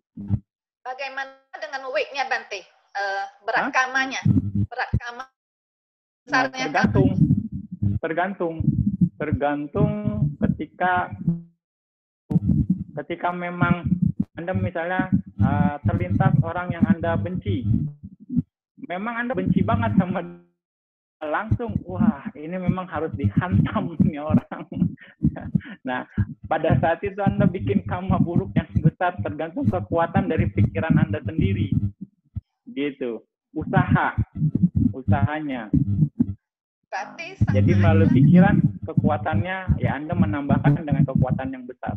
Bagaimana dengan weight-nya, Bante? Berat kamanya? Berat kama besarnya? Tergantung ketika memang Anda misalnya terlintas orang yang Anda benci. Memang Anda benci banget sama langsung, wah ini memang harus dihantam nih orang. Nah, pada saat itu Anda bikin karma buruk yang besar, tergantung kekuatan dari pikiran Anda sendiri. Gitu. Usahanya. Jadi melalui pikiran, kekuatannya ya Anda menambahkan dengan kekuatan yang besar.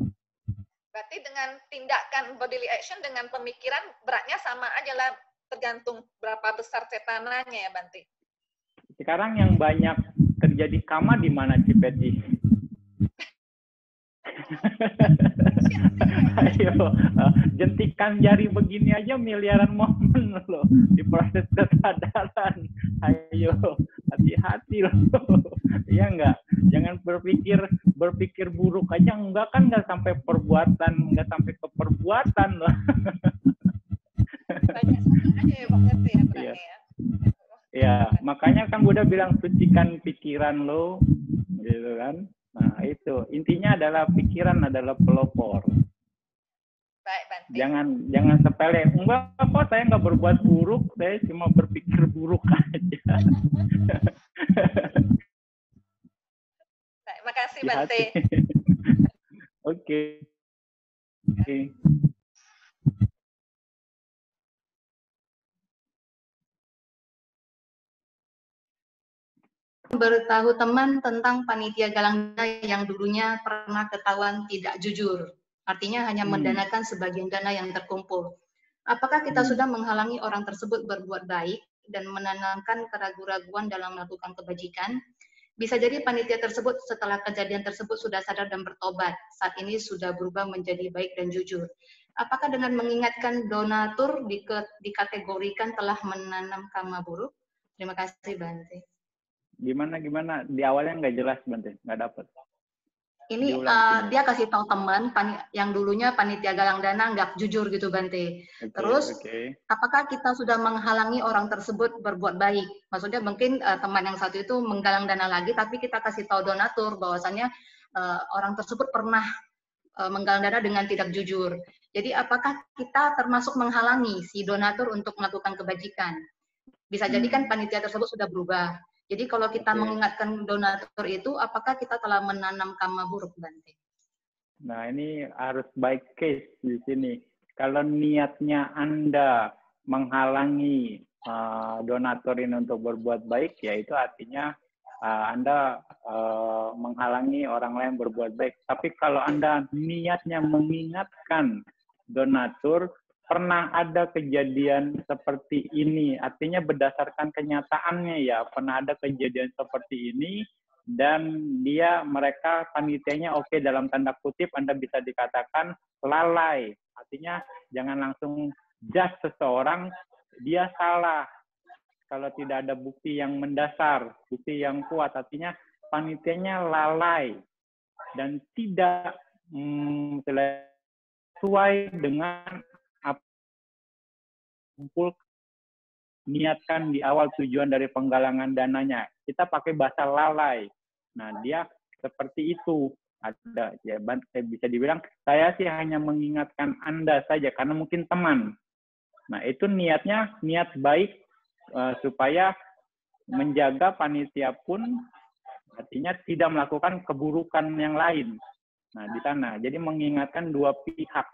Berarti dengan tindakan bodily action dengan pemikiran beratnya sama aja lah, tergantung berapa besar cetananya ya, Bante. Sekarang yang banyak terjadi karma di mana, Cipeti? Ayo, jentikan jari begini aja miliaran momen loh di proses kesadaran. Ayo, hati-hati loh. Iya enggak? Jangan berpikir buruk aja, enggak kan enggak sampai ke perbuatan loh. Banyak aja ya banget ya berarti ya. Ya, makanya kan Buddha bilang sucikan pikiran lo, gitu kan? Nah, itu intinya adalah pikiran adalah pelopor. Baik, Bante. Jangan sepele. Enggak kok, saya nggak berbuat buruk, saya cuma berpikir buruk aja. Baik, makasih Bante. Oke. Beritahu teman tentang panitia galang dana yang dulunya pernah ketahuan tidak jujur. Artinya hanya mendanakan sebagian dana yang terkumpul. Apakah kita sudah menghalangi orang tersebut berbuat baik dan menanamkan keraguan-raguan dalam melakukan kebajikan? Bisa jadi panitia tersebut setelah kejadian tersebut sudah sadar dan bertobat. Saat ini sudah berubah menjadi baik dan jujur. Apakah dengan mengingatkan donatur dikategorikan telah menanam karma buruk? Terima kasih, Bante. Gimana? Di awalnya nggak jelas, Bante, nggak dapet. Ini dia kasih tahu teman yang dulunya panitia galang dana nggak jujur gitu, Bante. Terus apakah kita sudah menghalangi orang tersebut berbuat baik? Maksudnya mungkin teman yang satu itu menggalang dana lagi, tapi kita kasih tahu donatur bahwasannya orang tersebut pernah menggalang dana dengan tidak jujur. Jadi apakah kita termasuk menghalangi si donatur untuk melakukan kebajikan? Bisa jadi kan panitia tersebut sudah berubah. Jadi kalau kita mengingatkan donatur itu, apakah kita telah menanam karma buruk, Bante? Nah, ini harus baik case di sini. Kalau niatnya Anda menghalangi donatur ini untuk berbuat baik, ya itu artinya Anda menghalangi orang lain berbuat baik. Tapi kalau Anda niatnya mengingatkan donatur, pernah ada kejadian seperti ini, artinya berdasarkan kenyataannya ya, pernah ada kejadian seperti ini, dan mereka panitianya oke, dalam tanda kutip Anda bisa dikatakan lalai, artinya jangan langsung judge seseorang, dia salah, kalau tidak ada bukti yang mendasar, bukti yang kuat, artinya panitianya lalai, dan tidak sesuai dengan kumpul niatkan di awal tujuan dari penggalangan dananya. Kita pakai bahasa lalai. Nah, dia seperti itu. Ada ya, bisa dibilang saya sih hanya mengingatkan Anda saja karena mungkin teman. Nah, itu niatnya niat baik supaya menjaga panitia pun artinya tidak melakukan keburukan yang lain. Nah, di sana. Jadi mengingatkan dua pihak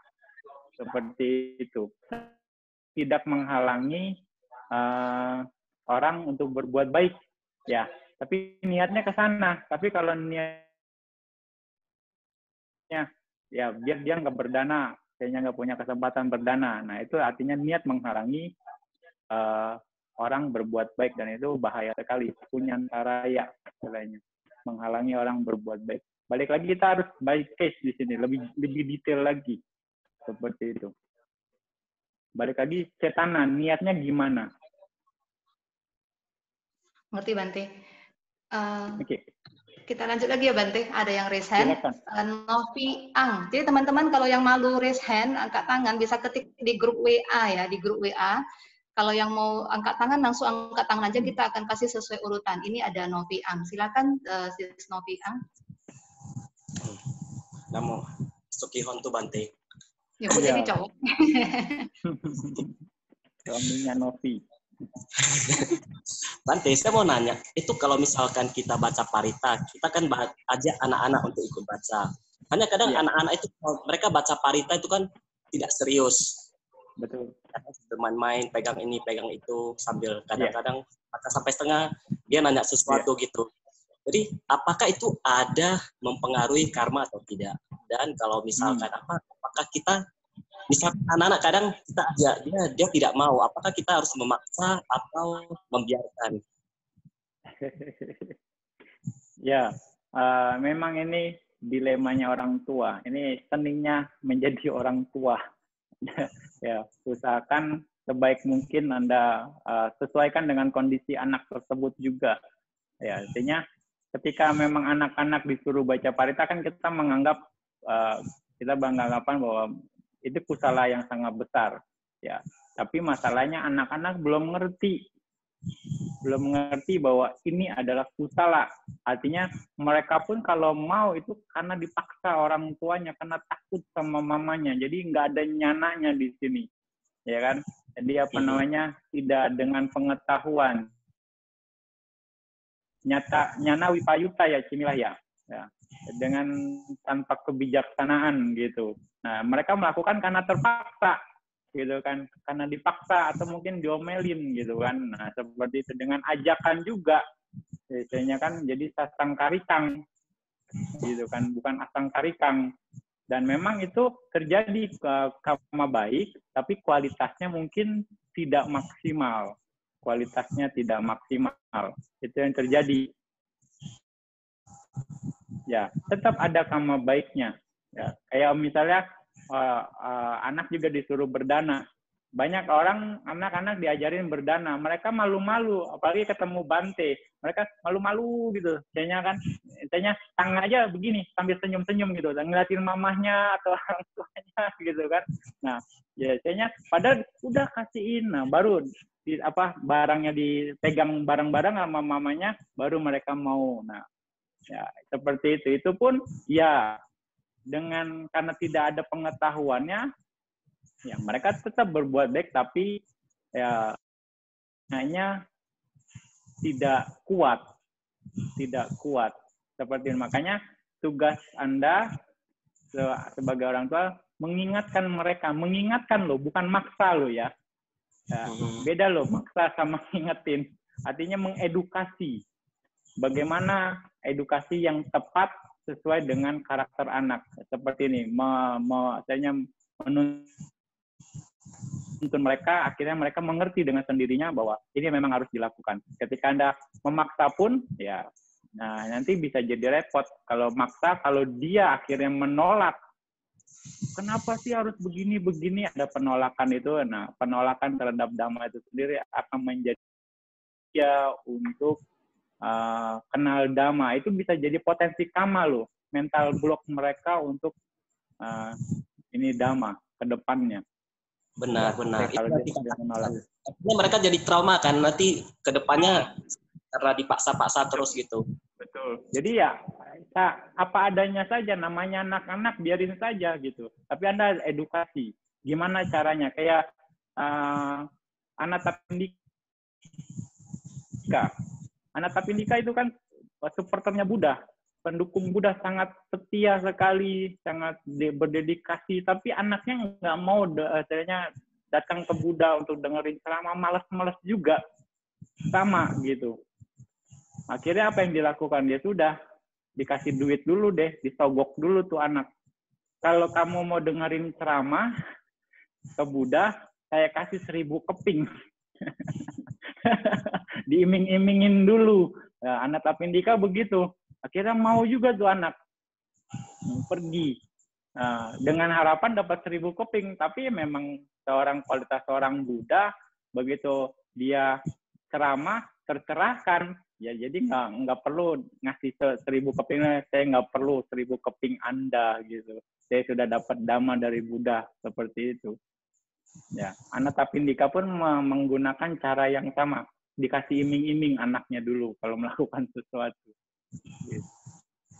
seperti itu. Tidak menghalangi orang untuk berbuat baik, ya. Tapi niatnya ke sana. Tapi kalau niatnya, ya biar dia nggak berdana, kayaknya nggak punya kesempatan berdana. Nah itu artinya niat menghalangi orang berbuat baik, dan itu bahaya sekali. Punyantaraya istilahnya, menghalangi orang berbuat baik. Balik lagi kita harus baik case di sini, lebih detail lagi seperti itu. Balik lagi, cetana, niatnya gimana? Ngerti, Bante. Kita lanjut lagi ya, Bante. Ada yang raise hand. Novi Ang. Jadi teman-teman kalau yang malu raise hand, angkat tangan, bisa ketik di grup WA ya, di grup WA. Kalau yang mau angkat tangan, langsung angkat tangan aja, kita akan kasih sesuai urutan. Ini ada Novi Ang. Silakan, Sis Novi Ang. Namo Sukihon tu, Bante. Nyebut ini cowok. Suaminya Novi. Bante, saya mau nanya, itu kalau misalkan kita baca parita, kita kan ajak anak-anak untuk ikut baca. Hanya kadang anak-anak itu, mereka baca parita itu kan tidak serius. Betul. Bermain-main, pegang ini, pegang itu, sambil kadang-kadang baca sampai setengah, dia nanya sesuatu gitu. Jadi, apakah itu ada mempengaruhi karma atau tidak? Dan kalau misalkan apakah kita, misalkan anak-anak kadang kita ajak, dia tidak mau, apakah kita harus memaksa atau membiarkan? Ya, memang ini dilemanya orang tua. Ini seningnya menjadi orang tua. Ya, usahakan sebaik mungkin Anda sesuaikan dengan kondisi anak tersebut juga. Ya, artinya ketika memang anak-anak disuruh baca parita kan kita menganggap kita beranggapan bahwa itu kusala yang sangat besar, ya. Tapi masalahnya anak-anak belum mengerti bahwa ini adalah kusala. Artinya mereka pun kalau mau itu karena dipaksa orang tuanya, karena takut sama mamanya. Jadi nggak ada nyananya di sini, ya kan? Jadi apa namanya, tidak dengan pengetahuan. Nyana wipayuta ya cimilah ya, dengan tanpa kebijaksanaan gitu. Nah mereka melakukan karena terpaksa gitu kan, karena dipaksa atau mungkin diomelin gitu kan. Nah seperti itu, dengan ajakan juga biasanya kan, jadi sasang karikang gitu kan, bukan asang karikang. Dan memang itu terjadi karma baik, tapi kualitasnya mungkin tidak maksimal. Kualitasnya tidak maksimal. Itu yang terjadi. Ya, tetap ada karma baiknya. Ya, kayak misalnya anak juga disuruh berdana. banyak orang, anak-anak diajarin berdana, mereka malu-malu, apalagi ketemu Bante, mereka malu-malu gitu, kayaknya tangan aja begini sambil senyum-senyum gitu, dan ngeliatin mamahnya atau orang tuanya gitu kan. Nah, biasanya padahal udah kasihin, nah baru barangnya dipegang bareng-bareng sama mamanya, baru mereka mau. Nah, ya seperti itu. Itu pun ya karena tidak ada pengetahuannya, ya mereka tetap berbuat baik, tapi ya hanya tidak kuat seperti itu. Makanya tugas Anda sebagai orang tua mengingatkan mereka, loh, bukan maksa loh ya. Beda loh maksa sama ngingetin, artinya mengedukasi. Bagaimana edukasi yang tepat sesuai dengan karakter anak, seperti ini, menuntun mereka, akhirnya mereka mengerti dengan sendirinya bahwa ini memang harus dilakukan. Ketika Anda memaksa pun, ya, nah nanti bisa jadi repot. Kalau maksa, kalau dia akhirnya menolak, kenapa sih harus begini, ada penolakan itu. Nah, penolakan terhadap Dhamma itu sendiri akan menjadi dia untuk kenal Dhamma. Itu bisa jadi potensi kama loh, mental block mereka untuk ini Dhamma ke depannya. Benar. Itu artinya mereka jadi trauma kan nanti ke depannya karena dipaksa-paksa terus gitu. Betul. Jadi ya apa adanya saja, namanya anak-anak biarin saja gitu. Tapi Anda edukasi. Gimana caranya? Kayak Anathapindika. Anathapindika itu kan supporternya Buddha. Pendukung Buddha, sangat setia sekali, sangat berdedikasi, tapi anaknya nggak mau datang ke Buddha untuk dengerin ceramah, malas-malas juga, sama gitu. Akhirnya apa yang dilakukan? Dia sudah dikasih duit dulu deh, disogok dulu tuh anak. Kalau kamu mau dengerin ceramah ke Buddha, saya kasih 1000 keping. Diiming-imingin dulu. Nah, Anathapindika begitu. Akhirnya mau juga tuh anak pergi dengan harapan dapat 1000 keping, tapi memang kualitas seorang Buddha, begitu dia ceramah tercerahkan, ya jadi nggak perlu ngasih 1000 keping, saya nggak perlu 1000 keping Anda gitu, saya sudah dapat Dhamma dari Buddha, seperti itu. Ya, Anathapindika pun menggunakan cara yang sama, dikasih iming-iming anaknya dulu kalau melakukan sesuatu.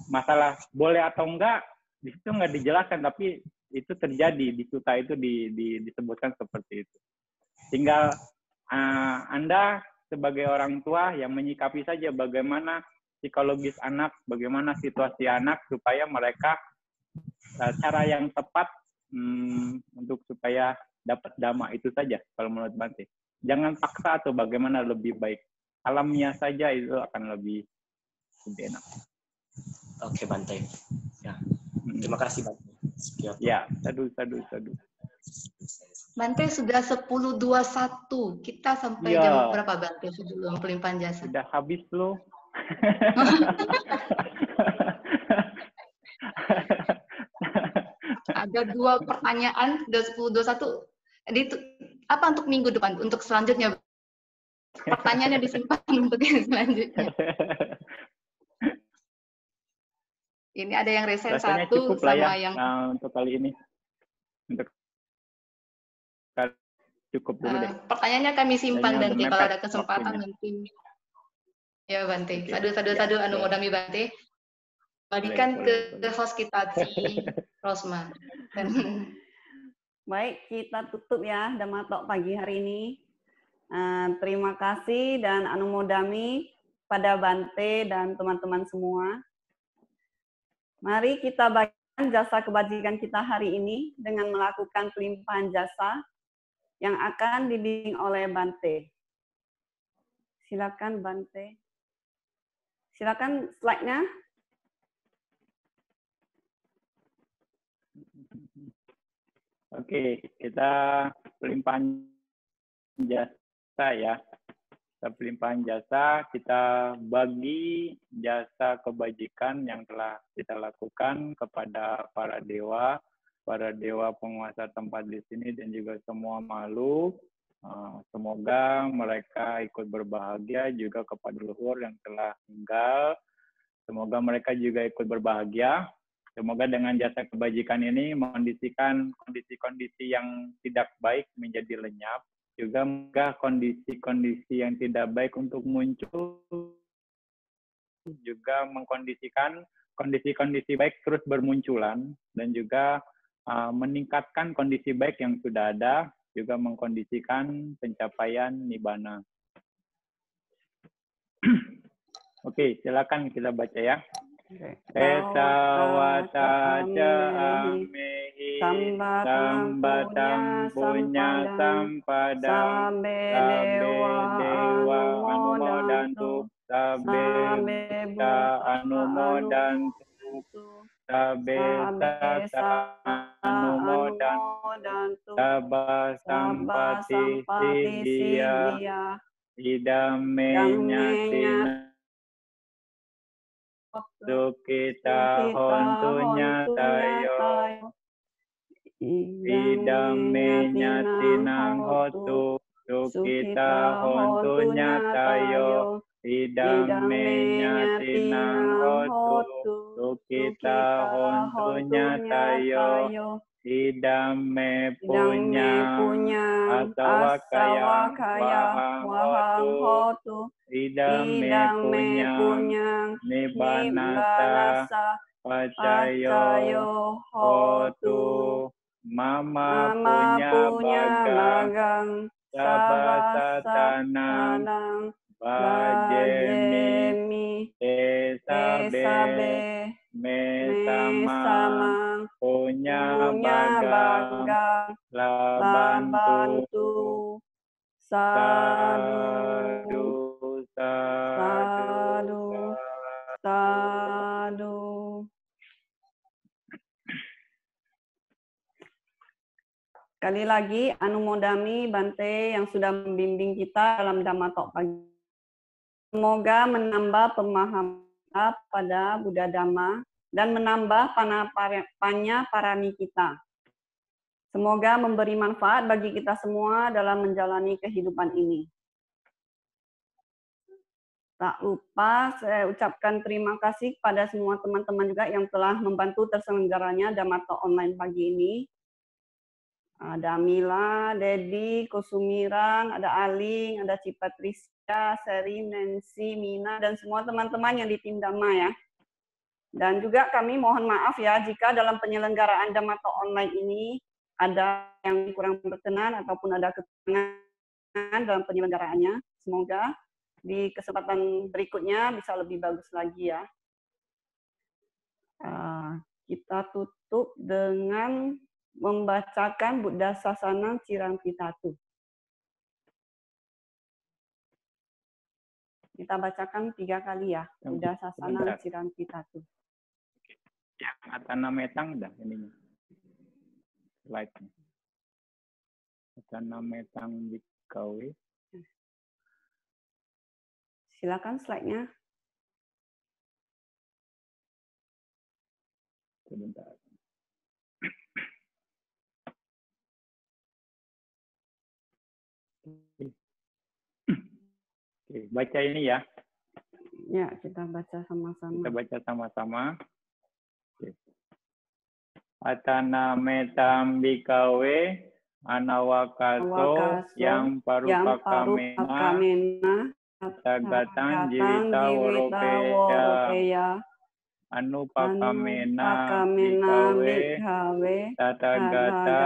Masalah boleh atau enggak di situ nggak dijelaskan, tapi itu terjadi di sutta itu disebutkan seperti itu. Tinggal Anda sebagai orang tua yang menyikapi saja bagaimana psikologis anak, bagaimana situasi anak, supaya mereka cara yang tepat untuk supaya dapat Dhamma itu saja kalau menurut Bante. Jangan paksa atau bagaimana lebih baik. Alamiah saja itu akan lebih enak. Oke, Bante. Ya. Terima kasih, Bante. Ya, sadu. Bante sudah 10.21. Kita sampai jam berapa, Bante, sebelum pelimpahan jasa? Sudah habis loh. Ada 2 pertanyaan, sudah 10.21. Apa untuk minggu depan? Untuk selanjutnya? Pertanyaannya disimpan untuk yang selanjutnya. Ini ada yang resen rasanya 1 cukup sama lah ya, yang untuk kali ini. Cukup dulu deh. Pertanyaannya kami simpan, Bante, kalau ada waktunya. kesempatan nanti. Ya, Bante. Okay. Sadu, anumodami, Bante. Balikan ke host kita, si Rosma. Baik, kita tutup ya Dhamma Talk pagi hari ini. Terima kasih dan anumodami pada Bante dan teman-teman semua. Mari kita bagikan jasa kebajikan kita hari ini dengan melakukan pelimpahan jasa yang akan dibimbing oleh Bante. Silakan Bante. Silakan slide-nya. Oke, kita pelimpahan jasa ya. Kita pelimpahan jasa, kita bagi jasa kebajikan yang telah kita lakukan kepada para dewa, para dewa penguasa tempat di sini dan juga semua makhluk. Semoga mereka ikut berbahagia juga kepada leluhur yang telah meninggal. Semoga mereka juga ikut berbahagia. Semoga dengan jasa kebajikan ini mengkondisikan kondisi-kondisi yang tidak baik menjadi lenyap. Juga mencegah kondisi-kondisi yang tidak baik untuk muncul. Juga mengkondisikan kondisi-kondisi baik terus bermunculan. Dan juga meningkatkan kondisi baik yang sudah ada. Juga mengkondisikan pencapaian nibbana. Oke, silakan kita baca ya. Eta wata amehi sambatam punya sampada sabe dewa anumodantu sabe buddha anumodantu sabe sata anumodantu sabba sampati siddhya idame nyatina Sukita hontunya tayo idame nyatinang hotu Sukita hontunya tayo idame nyatinang hotu Sukita hontunya tayo idame punya asawakaya wahang hotu idame punya nibbanasa pacayo hotu mama punya bagang sabasatanang bajemi esabe mesamang punya bagang labantu sadu sadu. Sekali lagi, Anumodami Bante yang sudah membimbing kita dalam Dhamma Talk pagi. Semoga menambah pemahaman kita pada Buddha Dhamma dan menambah panya parami kita. Semoga memberi manfaat bagi kita semua dalam menjalani kehidupan ini. Tak lupa saya ucapkan terima kasih kepada semua teman-teman juga yang telah membantu terselenggaranya Dhamma Talk online pagi ini. Ada Mila, Dedi, Kusumiran, ada Aling, ada Cipatrisya, Seri, Nancy, Mina, dan semua teman-teman yang di tim Dhamma ya. Dan juga kami mohon maaf ya jika dalam penyelenggaraan Dhamma Talk online ini ada yang kurang berkenan ataupun ada kekurangan dalam penyelenggaraannya. Semoga di kesempatan berikutnya bisa lebih bagus lagi ya. Kita tutup dengan membacakan Buddha Sasanang Cirampitatu. Kita bacakan 3 kali ya, Buddha Sasanang Cirampitatu. Yang Atana Metang dah ini. Slide-nya. Atana Metang Bikawe. Silakan slide-nya. Sebentar. Oke, baca ini ya. Ya, kita baca sama-sama. Kita baca sama-sama. Atana metam bikawe anawakaso yang parupakamena tagatan jiwita woropeya anupakamena bikawe tatagata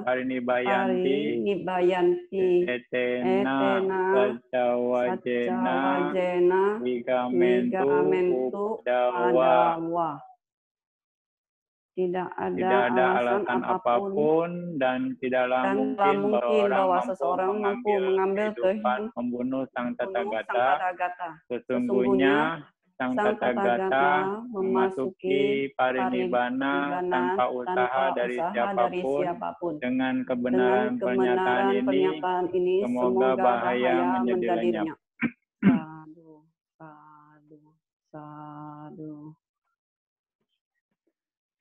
parinibayanti etena sacawajena vigamentu dawa. Tidak ada alasan apapun dan tidaklah mungkin bahwa seseorang mampu mengambil kehidupan membunuh Sang Tathagata. Sesungguhnya Sang Tathagata memasuki parinibbana tanpa usaha dari siapapun. Dengan kebenaran pernyataan ini, semoga bahaya menjadi lenyap. Sadu, sadu, sadu.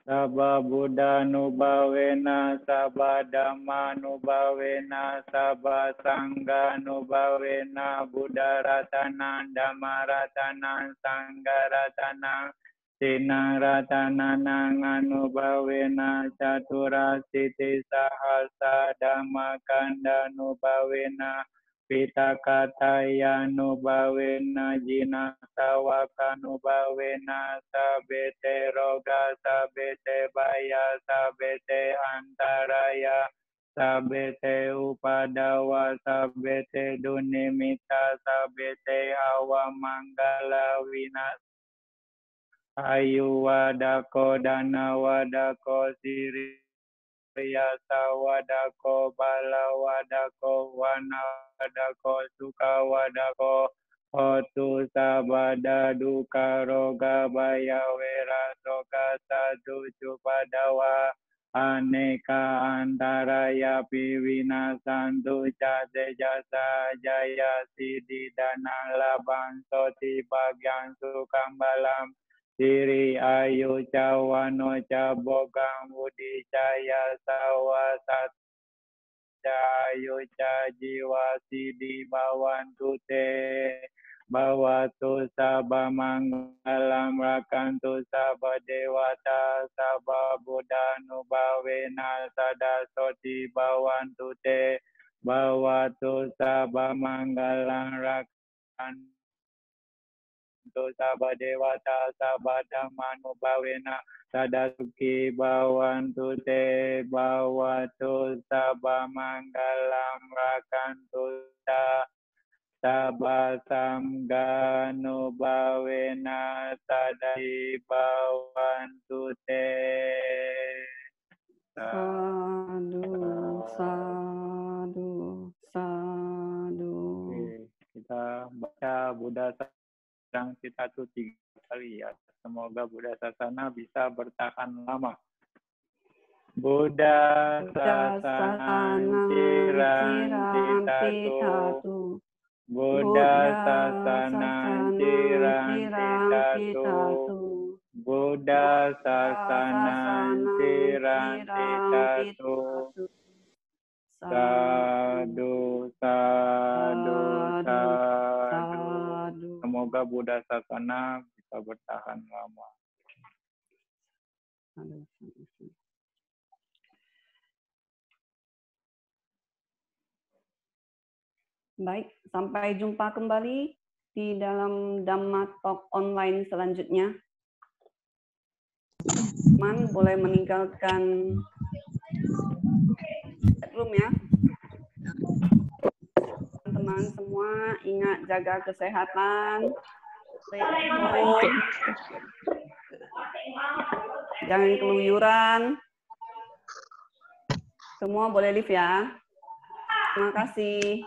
Sabba Buddha nubhavena, sabba Dhamma nubhavena, sabba Sangha nubhavena, Buddha ratana, Dhamma ratana, Sangha ratana, Sina ratana anubhavena, Caturasiti sahasa Dhamma kanda nubhavena, Pitakataya nubhavena, jina sawaka nubhavena, sabete roga, sabete baya, sabete antaraya, sabete upadawa, sabete dunimita, sabete awamangala winas, ayu wadako dana wadako siri, Yasa wadako, bala wadako, wana wadako, suka wadako, hotu sabada duka roga baya wera soka satu cupadawa, aneka antaraya piwina santu jate jasa jaya sidi dana labang soti bagian sukambalam, Siri ayu cawano cabokang budi caya sawa satya ayu cajiwa sidi bawan tute bawatu sabah manggalam rakantu sabah dewata sabah buddha nubhavena sada soti bawan tute bawatu sabah manggalam rakantu sabah dewata sabah dhammanubhavena sadasuki bawantu te bawatu sabah manggalam rakantu sabah samganubhavena sadai bawantu te. Sadu, sadu, sadu. Oke, kita baca Buddha Sarang kita tuh 3 kali ya. Semoga Buddha Sasana bisa bertahan lama. Buddha Sasana cirang titatu. Buddha Sasana cirang titatu. Buddha Sasana cirang titatu. Sadu, sadu, sadu. Semoga Buddha Sasana bisa bertahan lama. Baik, sampai jumpa kembali di dalam Dhamma Talk online selanjutnya. Teman boleh meninggalkan room ya. Teman-teman semua ingat jaga kesehatan. Jangan keluyuran. Semua boleh leave ya. Terima kasih.